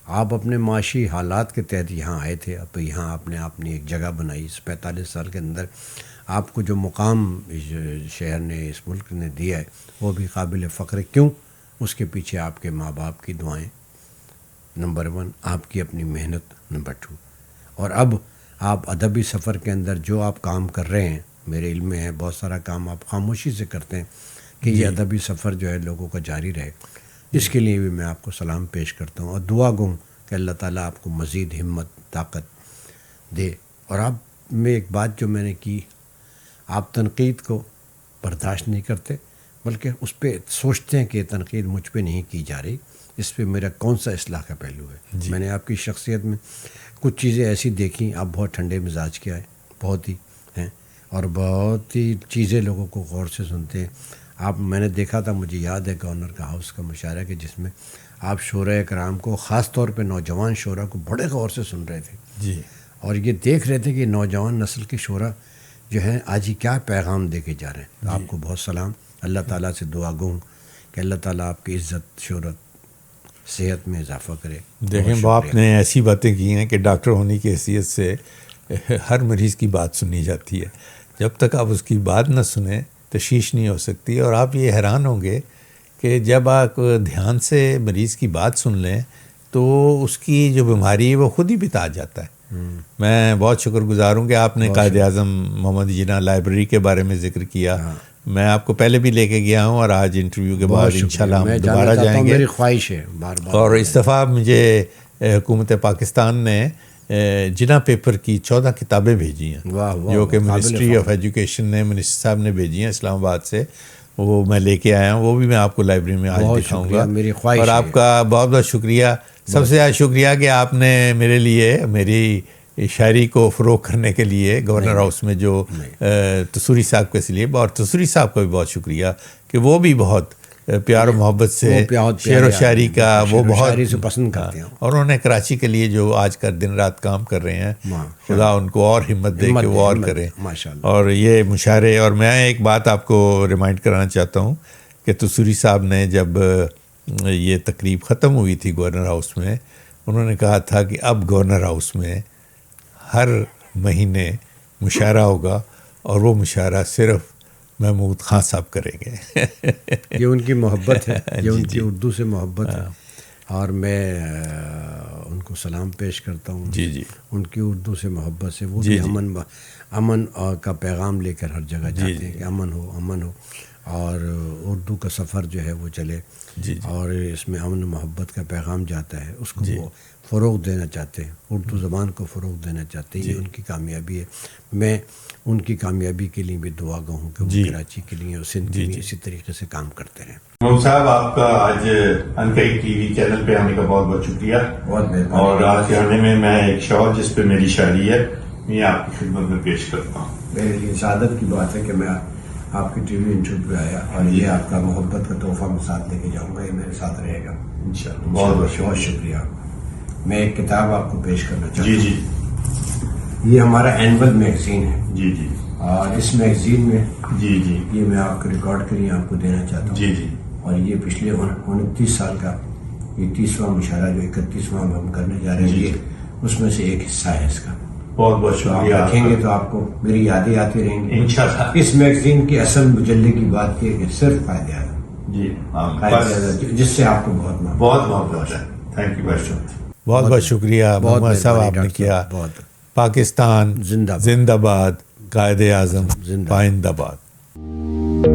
آپ اپنے معاشی حالات کے تحت یہاں آئے تھے، اب یہاں آپ نے اپنی ایک جگہ بنائی. اس 45 سال کے اندر آپ کو جو مقام شہر نے، اس ملک نے دیا ہے، وہ بھی قابل فخر ہے. کیوں؟ اس کے پیچھے آپ کے ماں باپ کی دعائیں نمبر 1، آپ کی اپنی محنت نمبر 2، اور اب آپ ادبی سفر کے اندر جو آپ کام کر رہے ہیں، میرے علم میں ہے بہت سارا کام آپ خاموشی سے کرتے ہیں کہ یہ ادبی سفر جو ہے لوگوں کا جاری رہے. اس کے لیے بھی میں آپ کو سلام پیش کرتا ہوں، اور دعا گو کہ اللہ تعالیٰ آپ کو مزید ہمت طاقت دے. اور آپ میں ایک بات جو میں نے کی، آپ تنقید کو برداشت نہیں کرتے، بلکہ اس پہ سوچتے ہیں کہ یہ تنقید مجھ پہ نہیں کی جا رہی، اس پہ میرا کون سا اصلاح کا پہلو ہے. میں نے آپ کی شخصیت میں کچھ چیزیں ایسی دیکھیں، آپ بہت ٹھنڈے مزاج کے آئے، بہت ہی ہیں، اور بہت ہی چیزیں لوگوں کو غور سے سنتے ہیں. آپ میں نے دیکھا تھا، مجھے یاد ہے گورنر کا ہاؤس کا مشاعرہ کہ جس میں آپ شعراء کرام کو، خاص طور پہ نوجوان شعراء کو بڑے غور سے سن رہے تھے. جی. اور یہ دیکھ رہے تھے کہ نوجوان نسل کے شعراء جو ہیں آج ہی کیا پیغام دے کے جا رہے ہیں. آپ کو بہت سلام. اللہ تعالیٰ سے دعا گو کہ اللہ تعالیٰ آپ کی عزت، شہرت، صحت میں اضافہ کرے. دیکھیں، آپ نے ایسی باتیں کی ہیں کہ ڈاکٹر ہونے کی حیثیت سے ہر مریض کی بات سنی جاتی ہے. جب تک آپ اس کی بات نہ سنیں تشخیص نہیں ہو سکتی. اور آپ یہ حیران ہوں گے کہ جب آپ دھیان سے مریض کی بات سن لیں تو اس کی جو بیماری ہے وہ خود ہی بتا جاتا ہے. میں بہت شکر گزار ہوں کہ آپ نے قائد اعظم محمد جناح لائبریری کے بارے میں ذکر کیا. میں آپ کو پہلے بھی لے کے گیا ہوں، اور آج انٹرویو کے بعد انشاءاللہ ہم دوبارہ جائیں گے. میری خواہش ہے بار بار. اور اس دفعہ مجھے حکومت پاکستان نے جناح پیپر کی 14 کتابیں بھیجی ہیں، جو کہ منسٹری آف ایجوکیشن نے، منسٹر صاحب نے بھیجی ہیں اسلام آباد سے. وہ میں لے کے آیا ہوں، وہ بھی میں آپ کو لائبریری میں آج دکھاؤں گا. اور آپ کا بہت بہت شکریہ. سب سے زیادہ شکریہ کہ آپ نے میرے لیے، میری شاعری کو فروغ کرنے کے لیے گورنر ہاؤس میں جو تسوری صاحب کے لیے، اور تسوری صاحب کا بھی بہت شکریہ کہ وہ بھی بہت پیار و محبت سے شعر و شاعری کا وہ بہت پسند کرتے ہیں. اور انہوں نے کراچی کے لیے جو آج کا دن رات کام کر رہے ہیں، خدا ان کو اور ہمت دے کہ وہ اور کریں. اور یہ مشاعرے، اور میں ایک بات آپ کو ریمائنڈ کرانا چاہتا ہوں کہ تسوری صاحب نے جب یہ تقریب ختم ہوئی تھی گورنر ہاؤس میں، انہوں نے کہا تھا کہ اب گورنر ہاؤس میں ہر مہینے مشاعرہ ہوگا اور وہ مشاعرہ صرف محمود خان صاحب کریں گے. یہ ان کی محبت ہے، یہ ان کی اردو سے محبت ہے، اور میں ان کو سلام پیش کرتا ہوں. جی جی، ان کی اردو سے محبت سے وہ بھی امن کا پیغام لے کر ہر جگہ جاتے ہیں کہ امن ہو امن ہو، اور اردو کا سفر جو ہے وہ چلے، اور اس میں امن و محبت کا پیغام جاتا ہے، اس کو وہ فروغ دینا چاہتے ہیں، اردو زبان کو فروغ دینا چاہتے ہیں. یہ ان کی کامیابی ہے. میں ان کی کامیابی کے لیے بھی دعا گو ہوں کہ وہ کراچی کے لیے اور سندھ کے لیے اسی طریقے سے کام کرتے رہیں. محمود صاحب، آپ کا آج انکئی ٹی وی چینل پہ آنے کا بہت بہت شکریہ. بہت مہربانی. اور آج کے آنے میں ایک شعر جس پہ میری شاعری ہے میں آپ کی خدمت میں پیش کرتا ہوں. میرے لیے سعادت کی بات ہے کہ میں آپ کے ٹی وی انٹرویو پہ آیا، اور یہ آپ کا محبت کا تحفہ میں ساتھ لے کے جاؤں گا، یہ میرے ساتھ رہے گا انشاءاللہ. بہت بہت شکریہ. میں ایک کتاب آپ کو پیش کرنا چاہتا ہوں. جی، یہ ہمارا اینول میگزین ہے. جی جی، اور اس میگزین میں جی جی، یہ میں آپ کو ریکارڈ کریے آپ کو دینا چاہتا ہوں. جی جی، اور یہ پچھلے 29 سال کا یہ 30واں مشاعرہ جو 31واں ہم کرنے جا رہے ہیں، یہ اس میں سے ایک حصہ ہے اس کا. بہت بہت شکریہ. آپ رکھیں گے تو آپ کو میری یادیں آتی رہیں گی انشاءاللہ. اس میگزین کی اصل مجلے کی بات یہ کہ صرف فائدہ ہے. جی، جس سے آپ کو بہت بہت ہے. Thank you. بہت بہت شکریہ محمد صاحب، آپ نے کیا. پاکستان زندہ زندہ باد، قائد اعظم پائندہ باد.